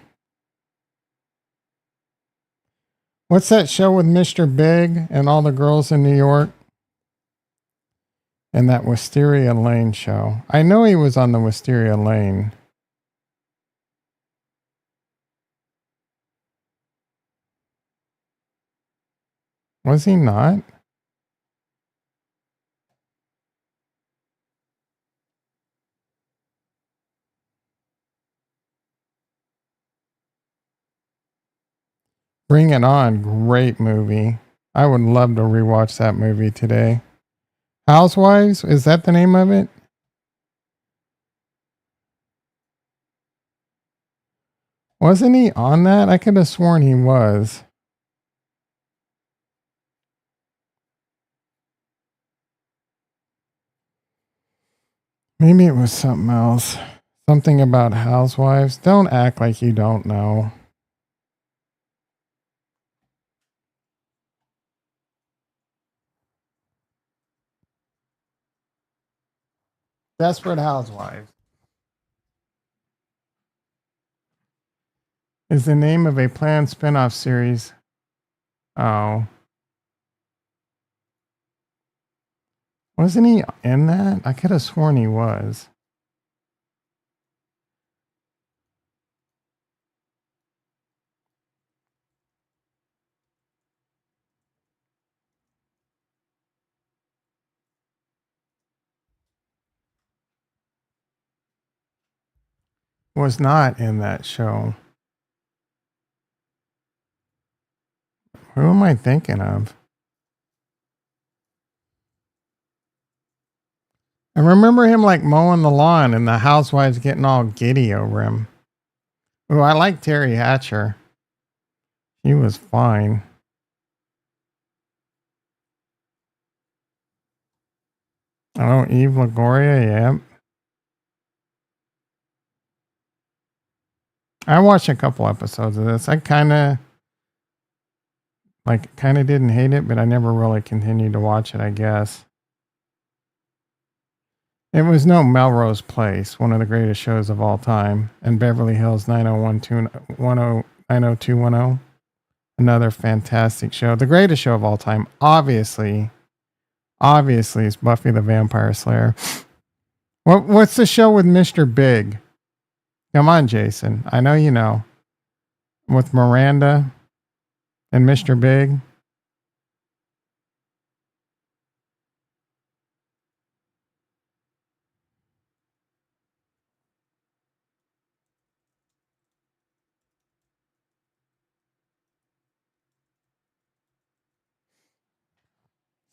What's that show with Mr. Big and all the girls in New York? And that Wisteria Lane show. I know he was on the Wisteria Lane. Was he not? Bring It On, great movie. I would love to rewatch that movie today. Housewives, is that the name of it? Wasn't he on that? I could have sworn he was. Maybe it was something else. Something about housewives. Don't act like you don't know. Desperate Housewives is the name of a planned spin-off series. Oh. Wasn't he in that? I could have sworn he was. Was not in that show. Who am I thinking of? I remember him like mowing the lawn and the housewives getting all giddy over him. Oh, I like Terry Hatcher. He was fine. Oh, Eve Lagoria, yep. I watched a couple episodes of this. I kind of didn't hate it, but I never really continued to watch it, I guess. It was no Melrose Place, one of the greatest shows of all time, and Beverly Hills 90210, another fantastic show. The greatest show of all time, obviously is Buffy the Vampire Slayer. What's the show with Mr. Big? Come on, Jason. I know you know. With Miranda and Mr. Big.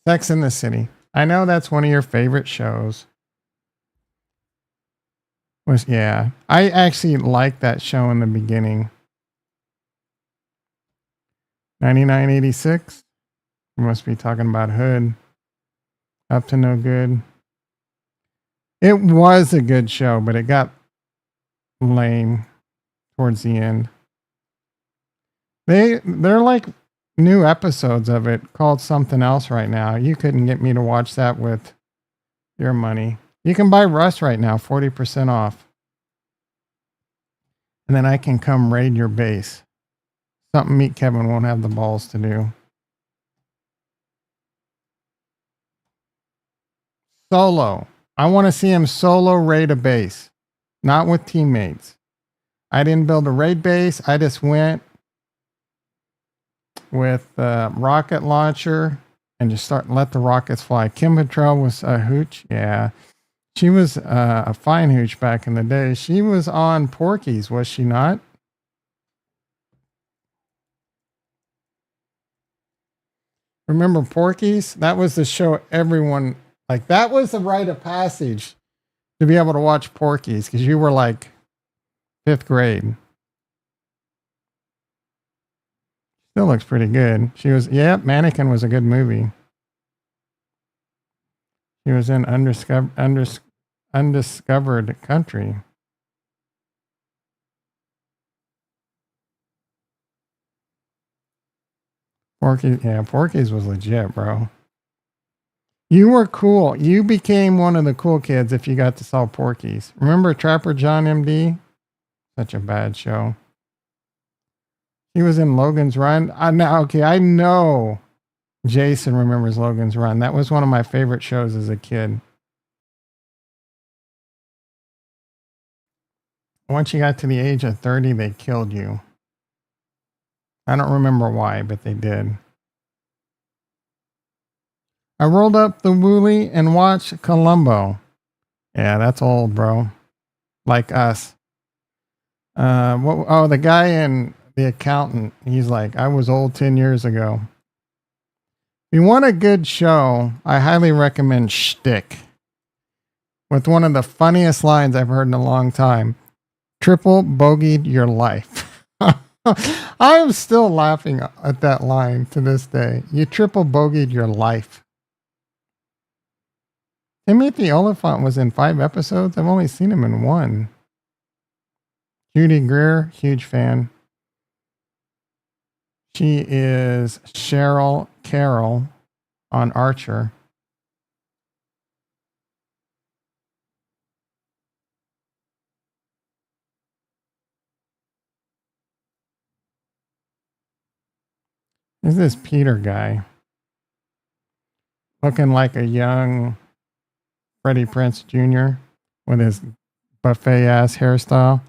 Sex in the City. I know that's one of your favorite shows. Yeah. I actually liked that show in the beginning. 9986. You must be talking about Hood. Up to No Good. It was a good show, but it got lame towards the end. They're like new episodes of it called something else right now. You couldn't get me to watch that with your money. You can buy Rust right now, 40% off. And then I can come raid your base. Something Meet Kevin won't have the balls to do. Solo. I want to see him solo raid a base. Not with teammates. I didn't build a raid base. I just went with rocket launcher and just let the rockets fly. Kim Cattrall was a hooch. Yeah. She was a fine hooch back in the day. She was on Porky's, was she not? Remember Porky's? That was the show everyone, like, that was the rite of passage to be able to watch Porky's because you were like 5th grade. Still looks pretty good. She was, yeah, Mannequin was a good movie. She was in Undiscovered Country. Porky's was legit, bro. You were cool. You became one of the cool kids if you got to sell Porky's. Remember Trapper John MD? Such a bad show. He was in Logan's Run. I know Jason remembers Logan's Run. That was one of my favorite shows as a kid. Once you got to the age of 30, they killed you. I don't remember why, but they did. I rolled up the Wooly and watched Columbo. Yeah, that's old, bro. Like us. The guy in The Accountant, he's like, I was old 10 years ago. If you want a good show, I highly recommend Shtick. With one of the funniest lines I've heard in a long time. Triple bogeyed your life. I am still laughing at that line to this day. You triple bogeyed your life. Timothy Oliphant was in 5 episodes. I've only seen him in 1. Judy Greer, huge fan. She is Cheryl Carroll on Archer. Who's this Peter guy? Looking like a young Freddie Prinze Jr. with his buffet ass hairstyle.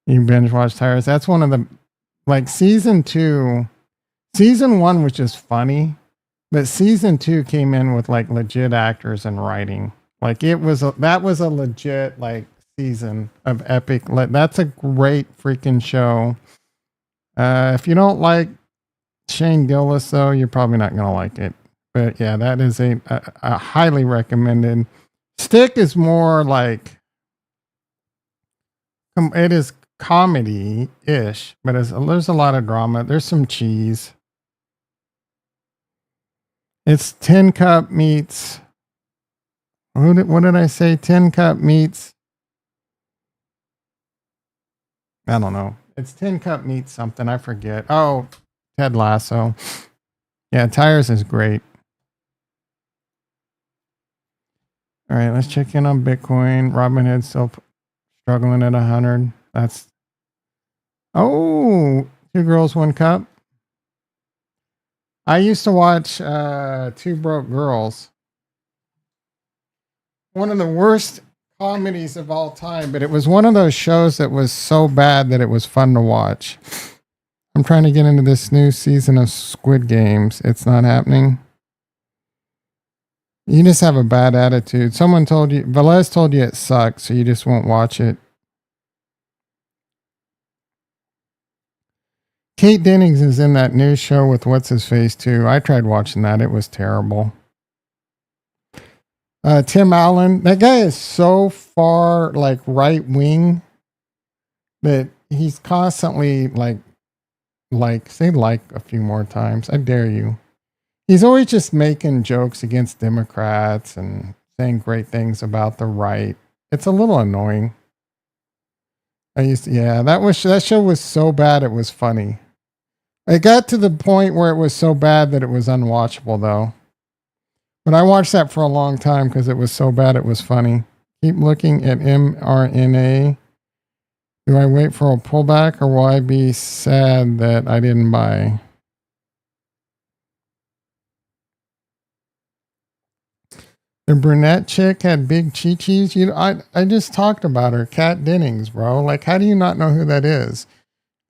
You binge watch Tires. That's one of the, like, season 2. Season 1 was just funny, but season 2 came in with like legit actors and writing. Like that was a legit like season of epic. That's a great freaking show. If you don't like Shane Gillis, though, you're probably not going to like it. But yeah, that is a highly recommended. Stick is more like, it is comedy-ish, but there's a lot of drama. There's some cheese. It's Tin Cup meets, what did I say? Tin Cup meets, I don't know. It's Tin Cup meets something. I forget. Oh, Ted Lasso. Yeah, Tires is great. All right, let's check in on Bitcoin. Robinhood still struggling at 100. That's, 2 Girls, 1 Cup. I used to watch 2 Broke Girls. One of the worst comedies of all time, but it was one of those shows that was so bad that it was fun to watch. I'm trying to get into this new season of Squid Games. It's not happening. You just have a bad attitude. Someone told you, Velez told you it sucks, so you just won't watch it. Kate Dennings is in that new show with What's His Face too. I tried watching that. It was terrible. Tim Allen, that guy is so far like right wing that he's constantly like say like a few more times. I dare you. He's always just making jokes against Democrats and saying great things about the right. It's a little annoying. That show was so bad it was funny. It got to the point where it was so bad that it was unwatchable though. But I watched that for a long time because it was so bad it was funny. Keep looking at mRNA. Do I wait for a pullback or will I be sad that I didn't buy? The brunette chick had big chi-chis. I just talked about her, Kat Dennings, bro. Like, how do you not know who that is?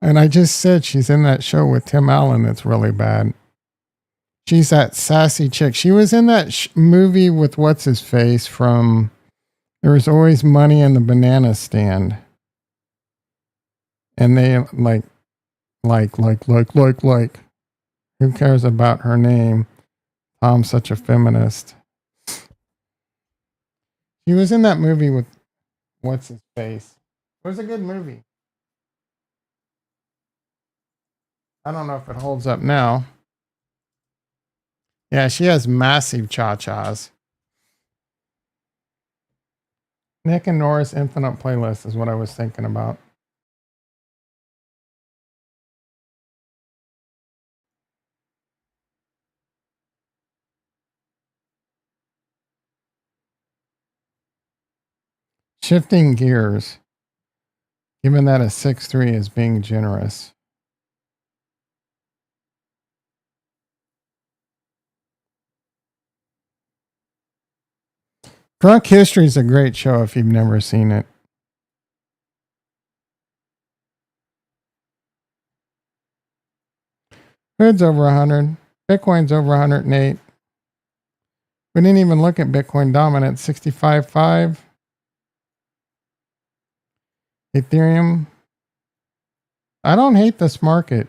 And I just said she's in that show with Tim Allen that's really bad. She's that sassy chick. She was in that movie with what's his face from There Was Always Money in the Banana Stand. And they like. Who cares about her name? Tom's such a feminist. She was in that movie with what's his face. It was a good movie. I don't know if it holds up now. Yeah, she has massive cha-chas. Nick and Nora's Infinite Playlist is what I was thinking about. Shifting gears. Given that a 6'3" is being generous. Drunk History is a great show if you've never seen it. Hood's over 100. Bitcoin's over 108. We didn't even look at Bitcoin dominant. 65.5. Ethereum. I don't hate this market.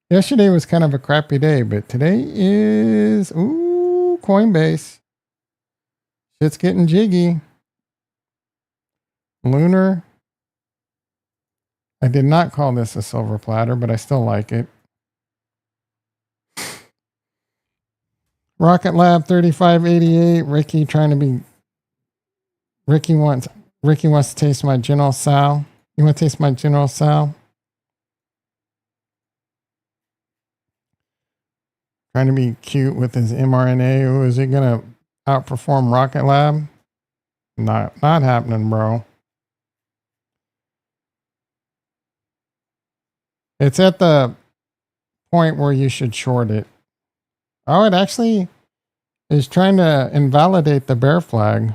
Yesterday was kind of a crappy day, but today is, Coinbase. Shit's getting jiggy. Lunar. I did not call this a silver platter, but I still like it. Rocketlab 3588. Ricky wants to taste my General Sal. You want to taste my General Sal? Trying to be cute with his mRNA. Ooh, is it gonna outperform Rocketlab? Not happening, bro. It's at the point where you should short it. Oh, it actually is trying to invalidate the bear flag.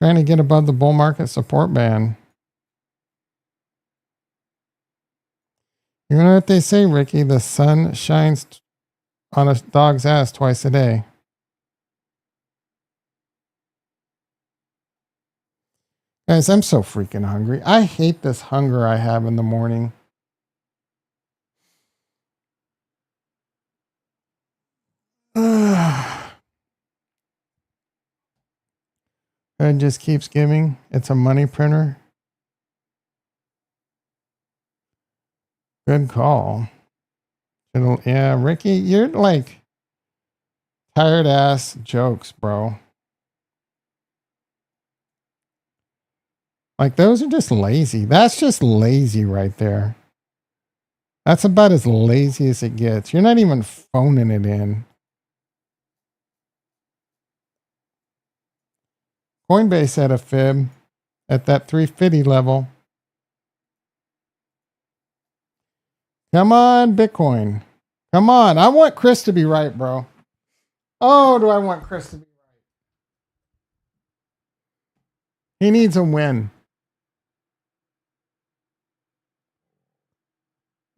Trying to get above the bull market support band. You know what they say, Ricky? The sun shines on a dog's ass twice a day. Guys, I'm so freaking hungry. I hate this hunger I have in the morning. It just keeps giving. It's a money printer. Good call. Yeah, Ricky, you're like tired ass jokes, bro. Like those are just lazy. That's just lazy right there. That's about as lazy as it gets. You're not even phoning it in. Coinbase had a fib at that 350 level. Come on, Bitcoin. Come on. I want Chris to be right, bro. Oh, do I want Chris to be right? He needs a win.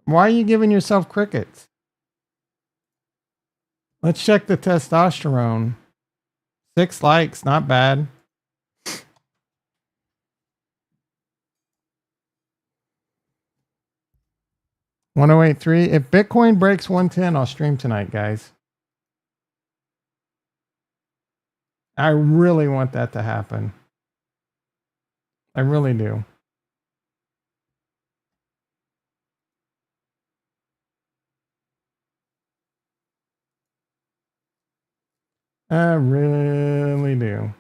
Why are you giving yourself crickets? Let's check the testosterone. 6 likes, not bad. $108.3. If Bitcoin breaks 110, I'll stream tonight, guys. I really want that to happen. I really do. I really do.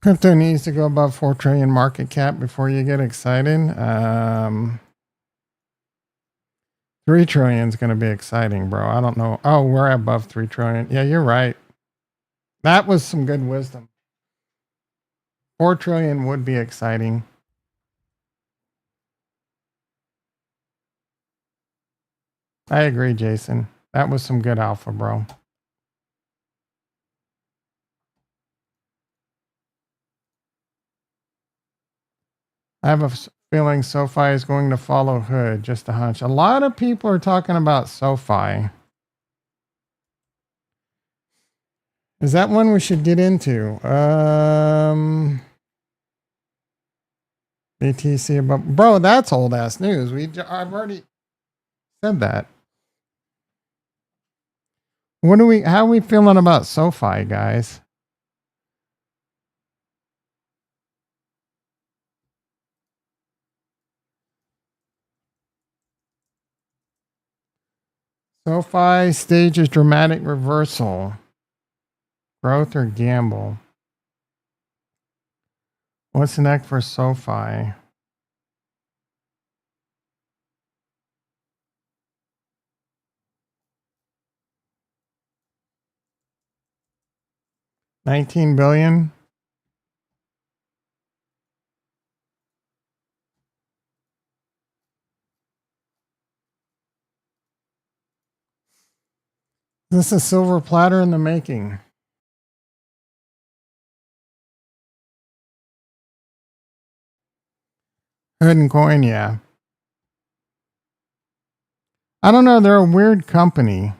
Crypto needs to go above 4 trillion market cap before you get excited. 3 trillion is going to be exciting, bro. I don't know. Oh, we're above 3 trillion. Yeah, you're right. That was some good wisdom. 4 trillion would be exciting. I agree, Jason. That was some good alpha, bro. I have a feeling SoFi is going to follow Hood, just a hunch. A lot of people are talking about SoFi. Is that one we should get into? BTC above, bro, that's old ass news. I've already said that. How are we feeling about SoFi, guys? SoFi stages dramatic reversal. Growth or gamble? What's next for SoFi? $19 billion. This is a silver platter in the making. Hood and Coin, yeah. I don't know. They're a weird company.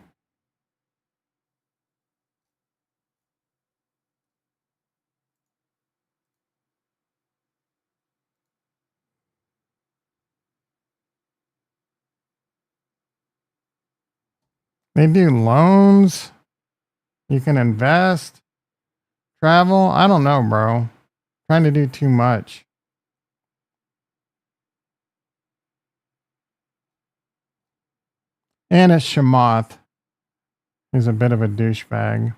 They do loans. You can invest, travel. I don't know, bro. Trying to do too much. And it's Shamath, who's a bit of a douchebag.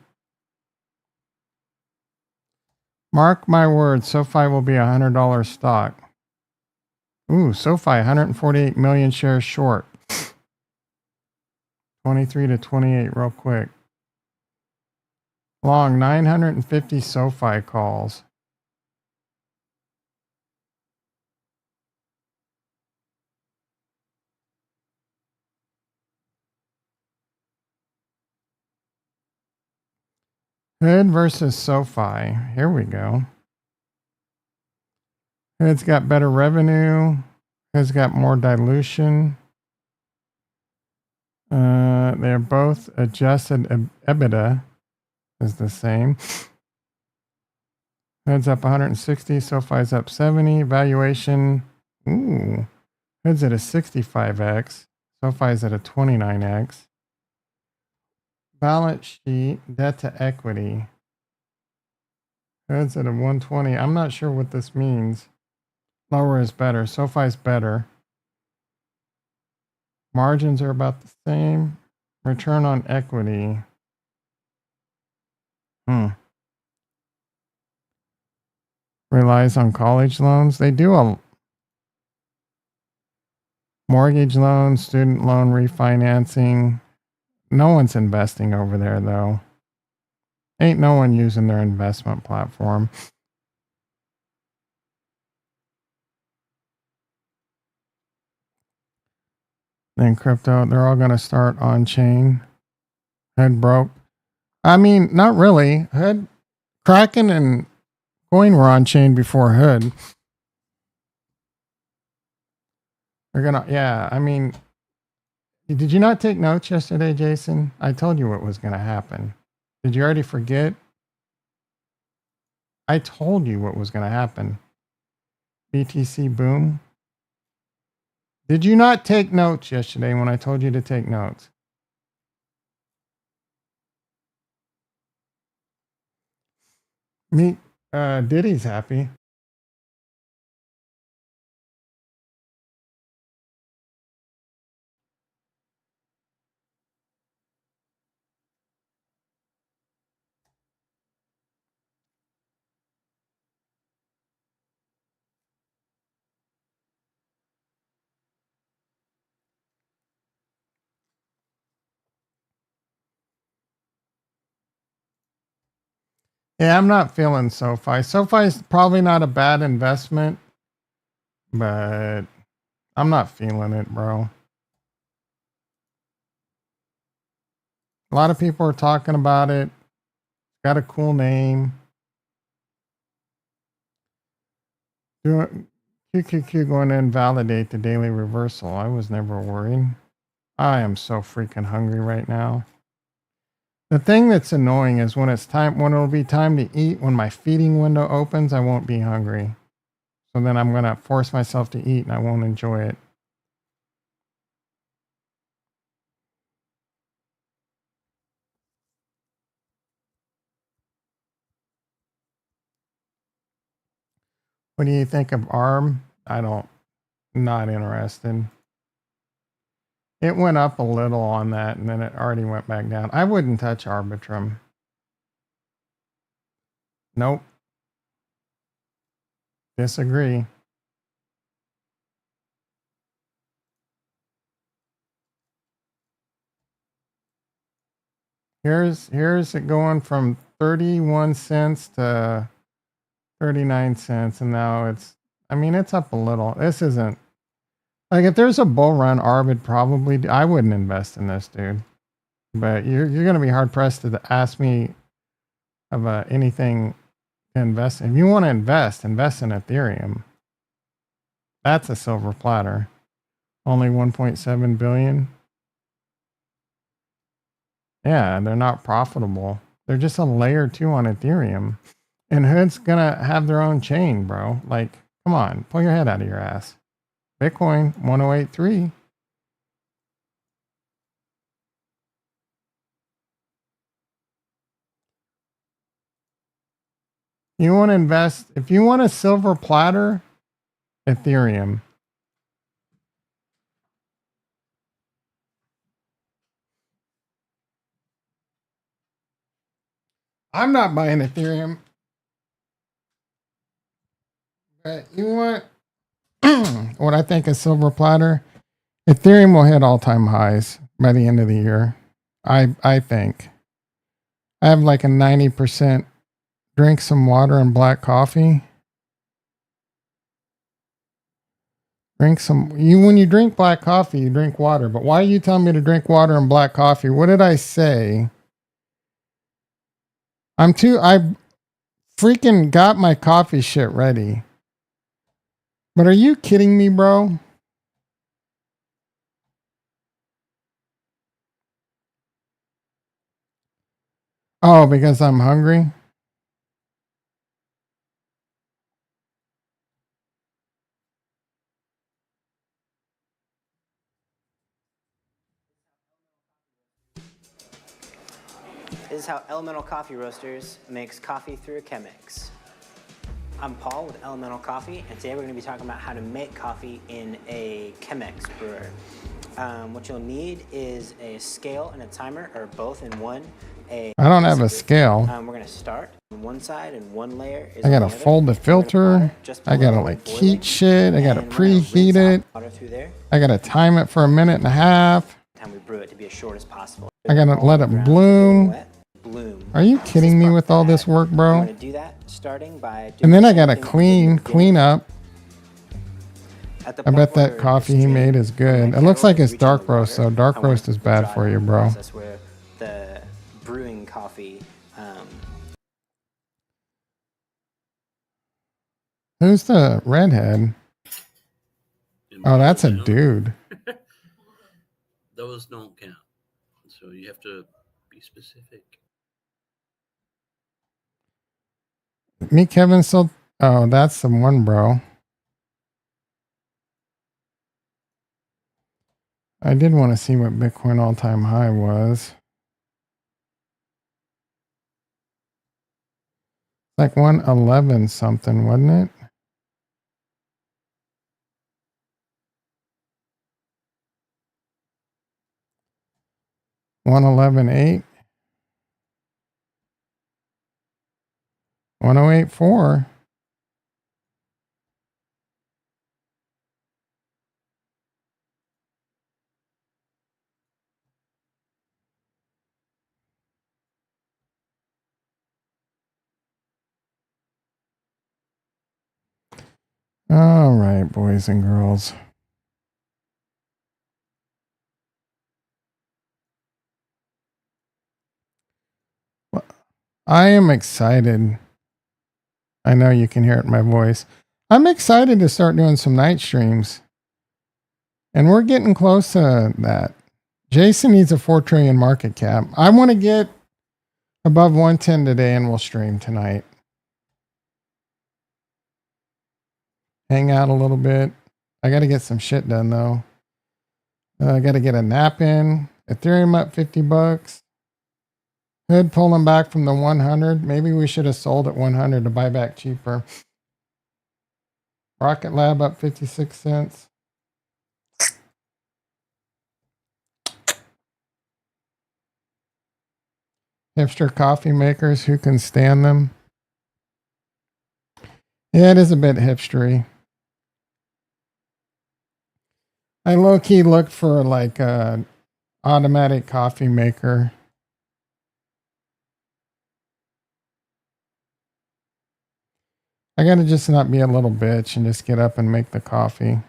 Mark my words, SoFi will be $100 stock. Ooh, SoFi 148 million shares short. 23 to 28 real quick. Long 950 SoFi calls. Hood versus SoFi. Here we go. Hood's got better revenue. Hood's got more dilution. They're both adjusted EBITDA is the same. Hood's up 160. SoFi's up 70. Valuation. Ooh. Hood's at a 65x. SoFi's at a 29x. Balance sheet. Debt to equity. Hood's at a 120. I'm not sure what this means. Lower is better. SoFi's better. Margins are about the same. Return on equity. Relies on college loans. They do a mortgage loan, student loan refinancing. No one's investing over there, though. Ain't no one using their investment platform. Then crypto, they're all going to start on chain. Hood broke. I mean, not really. Hood, Kraken, and Coin were on chain before Hood. They're gonna, yeah. I mean, did you not take notes yesterday, Jason? I told you what was going to happen. Did you already forget? I told you what was going to happen. BTC boom. Did you not take notes yesterday when I told you to take notes? Me, Diddy's happy. Yeah, I'm not feeling SoFi. SoFi is probably not a bad investment, but I'm not feeling it, bro. A lot of people are talking about it. Got a cool name. QQQ going to invalidate the daily reversal. I was never worried. I am so freaking hungry right now. The thing that's annoying is when it'll be time to eat, when my feeding window opens, I won't be hungry. So then I'm going to force myself to eat and I won't enjoy it. What do you think of ARM? Not interested. It went up a little on that and then it already went back down. I wouldn't touch Arbitrum. Nope. Disagree. Here's it going from 31 cents to 39 cents and now it's up a little. This isn't like if there's a bull run, ARB would probably I wouldn't invest in this, dude. But you're going to be hard pressed to ask me of anything to invest in. If you want to invest in Ethereum. That's a silver platter. Only 1.7 billion. Yeah, they're not profitable. They're just a layer 2 on Ethereum. And Hood's going to have their own chain, bro. Like, come on, pull your head out of your ass. Bitcoin 1083. You want to invest, if you want a silver platter, Ethereum. I'm not buying Ethereum. But you want what I think is silver platter? Ethereum will hit all-time highs by the end of the year. I think. I have like a 90% drink some water and black coffee. When you drink black coffee, you drink water. But why are you telling me to drink water and black coffee? What did I say? I freaking got my coffee shit ready. But are you kidding me, bro? Oh, because I'm hungry? This is how Elemental Coffee Roasters makes coffee through a Chemex. I'm Paul with Elemental Coffee, and today we're going to be talking about how to make coffee in a Chemex brewer. What you'll need is a scale and a timer, or both in one. I don't have a scale. We're going to start on one side, and one layer is I gotta fold the filter. I gotta like heat shit. I gotta preheat it. I gotta time it for a minute and a half. Time we brew it to be as short as possible. I gotta let it bloom. Are you kidding me with all this work, bro? I'm gonna do that starting by and then I gotta clean up. I bet that coffee he made is good. It looks like it's dark roast, so dark roast is bad for you, bro. Where the brewing coffee. Who's the redhead? Oh, that's a dude. Those don't count. So you have to be specific. Me, Kevin, still. Oh, that's the one, bro. I did want to see what Bitcoin all-time high was. Like 111 something, wasn't it? $111.8. 1084. All right, boys and girls. I am excited. I know you can hear it in my voice. I'm excited to start doing some night streams. And we're getting close to that. Jason needs a 4 trillion market cap. I want to get above 110 today and we'll stream tonight. Hang out a little bit. I got to get some shit done though. I got to get a nap in. Ethereum up $50. Hood pulling back from the 100. Maybe we should have sold at 100 to buy back cheaper. Rocketlab up 56 cents. Hipster coffee makers, who can stand them? Yeah, it is a bit hipstery. I low-key looked for like a automatic coffee maker. I gotta just not be a little bitch and just get up and make the coffee.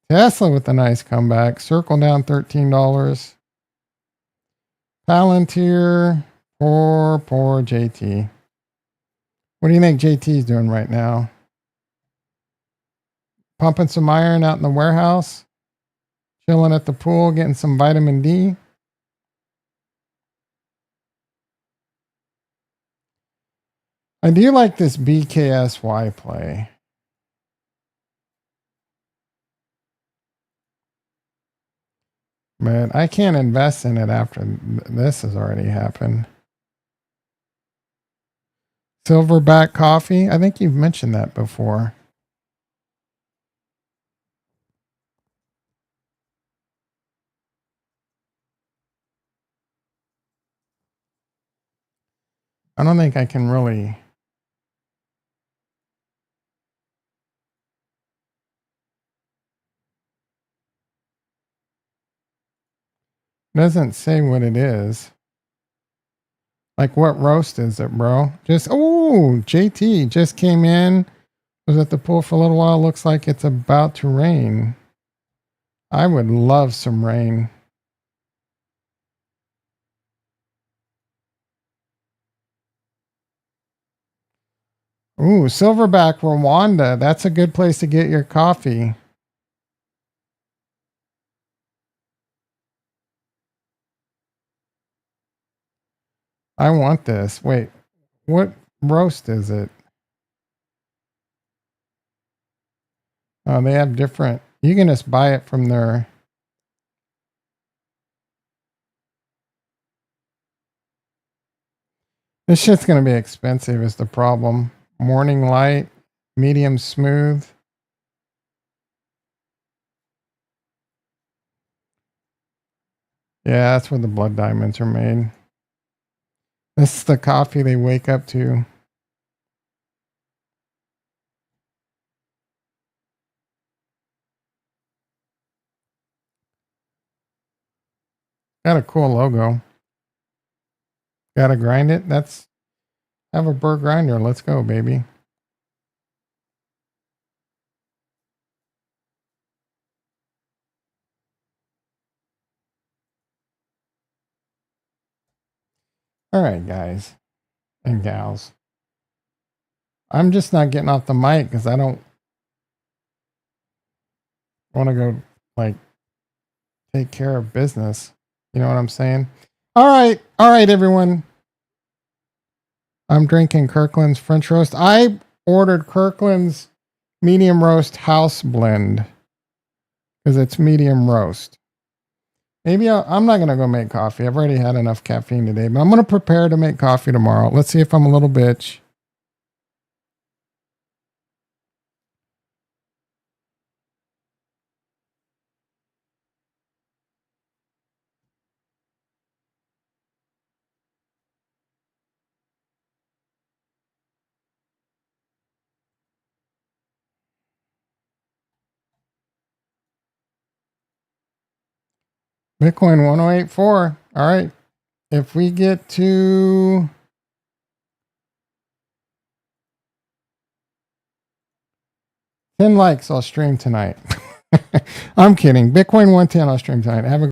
Tesla with a nice comeback. Circle down $13. Palantir, poor JT. What do you think JT's doing right now? Pumping some iron out in the warehouse? Chilling at the pool, getting some vitamin D? I do like this BKSY play. But I can't invest in it after this has already happened. Silverback coffee. I think you've mentioned that before. I don't think I can really. Doesn't say what it is. Like, what roast is it, bro? Just, oh, JT just came in. Was at the pool for a little while. Looks like it's about to rain. I would love some rain. Ooh, Silverback Rwanda. That's a good place to get your coffee. I want this. Wait, what roast is it? Oh, they have different. You can just buy it from their. This shit's going to be expensive is the problem. Morning light, medium smooth. Yeah, that's where the blood diamonds are made. This is the coffee they wake up to. Got a cool logo. Gotta grind it. That's have a burr grinder. Let's go, baby. All right, guys and gals. I'm just not getting off the mic because I don't want to go like take care of business. You know what I'm saying? All right, everyone. I'm drinking Kirkland's French roast. I ordered Kirkland's medium roast house blend because it's medium roast. Maybe I'm not going to go make coffee. I've already had enough caffeine today, but I'm going to prepare to make coffee tomorrow. Let's see if I'm a little bitch. Bitcoin 1084. All right. If we get to 10 likes, I'll stream tonight. I'm kidding. Bitcoin 110, I'll stream tonight. Have a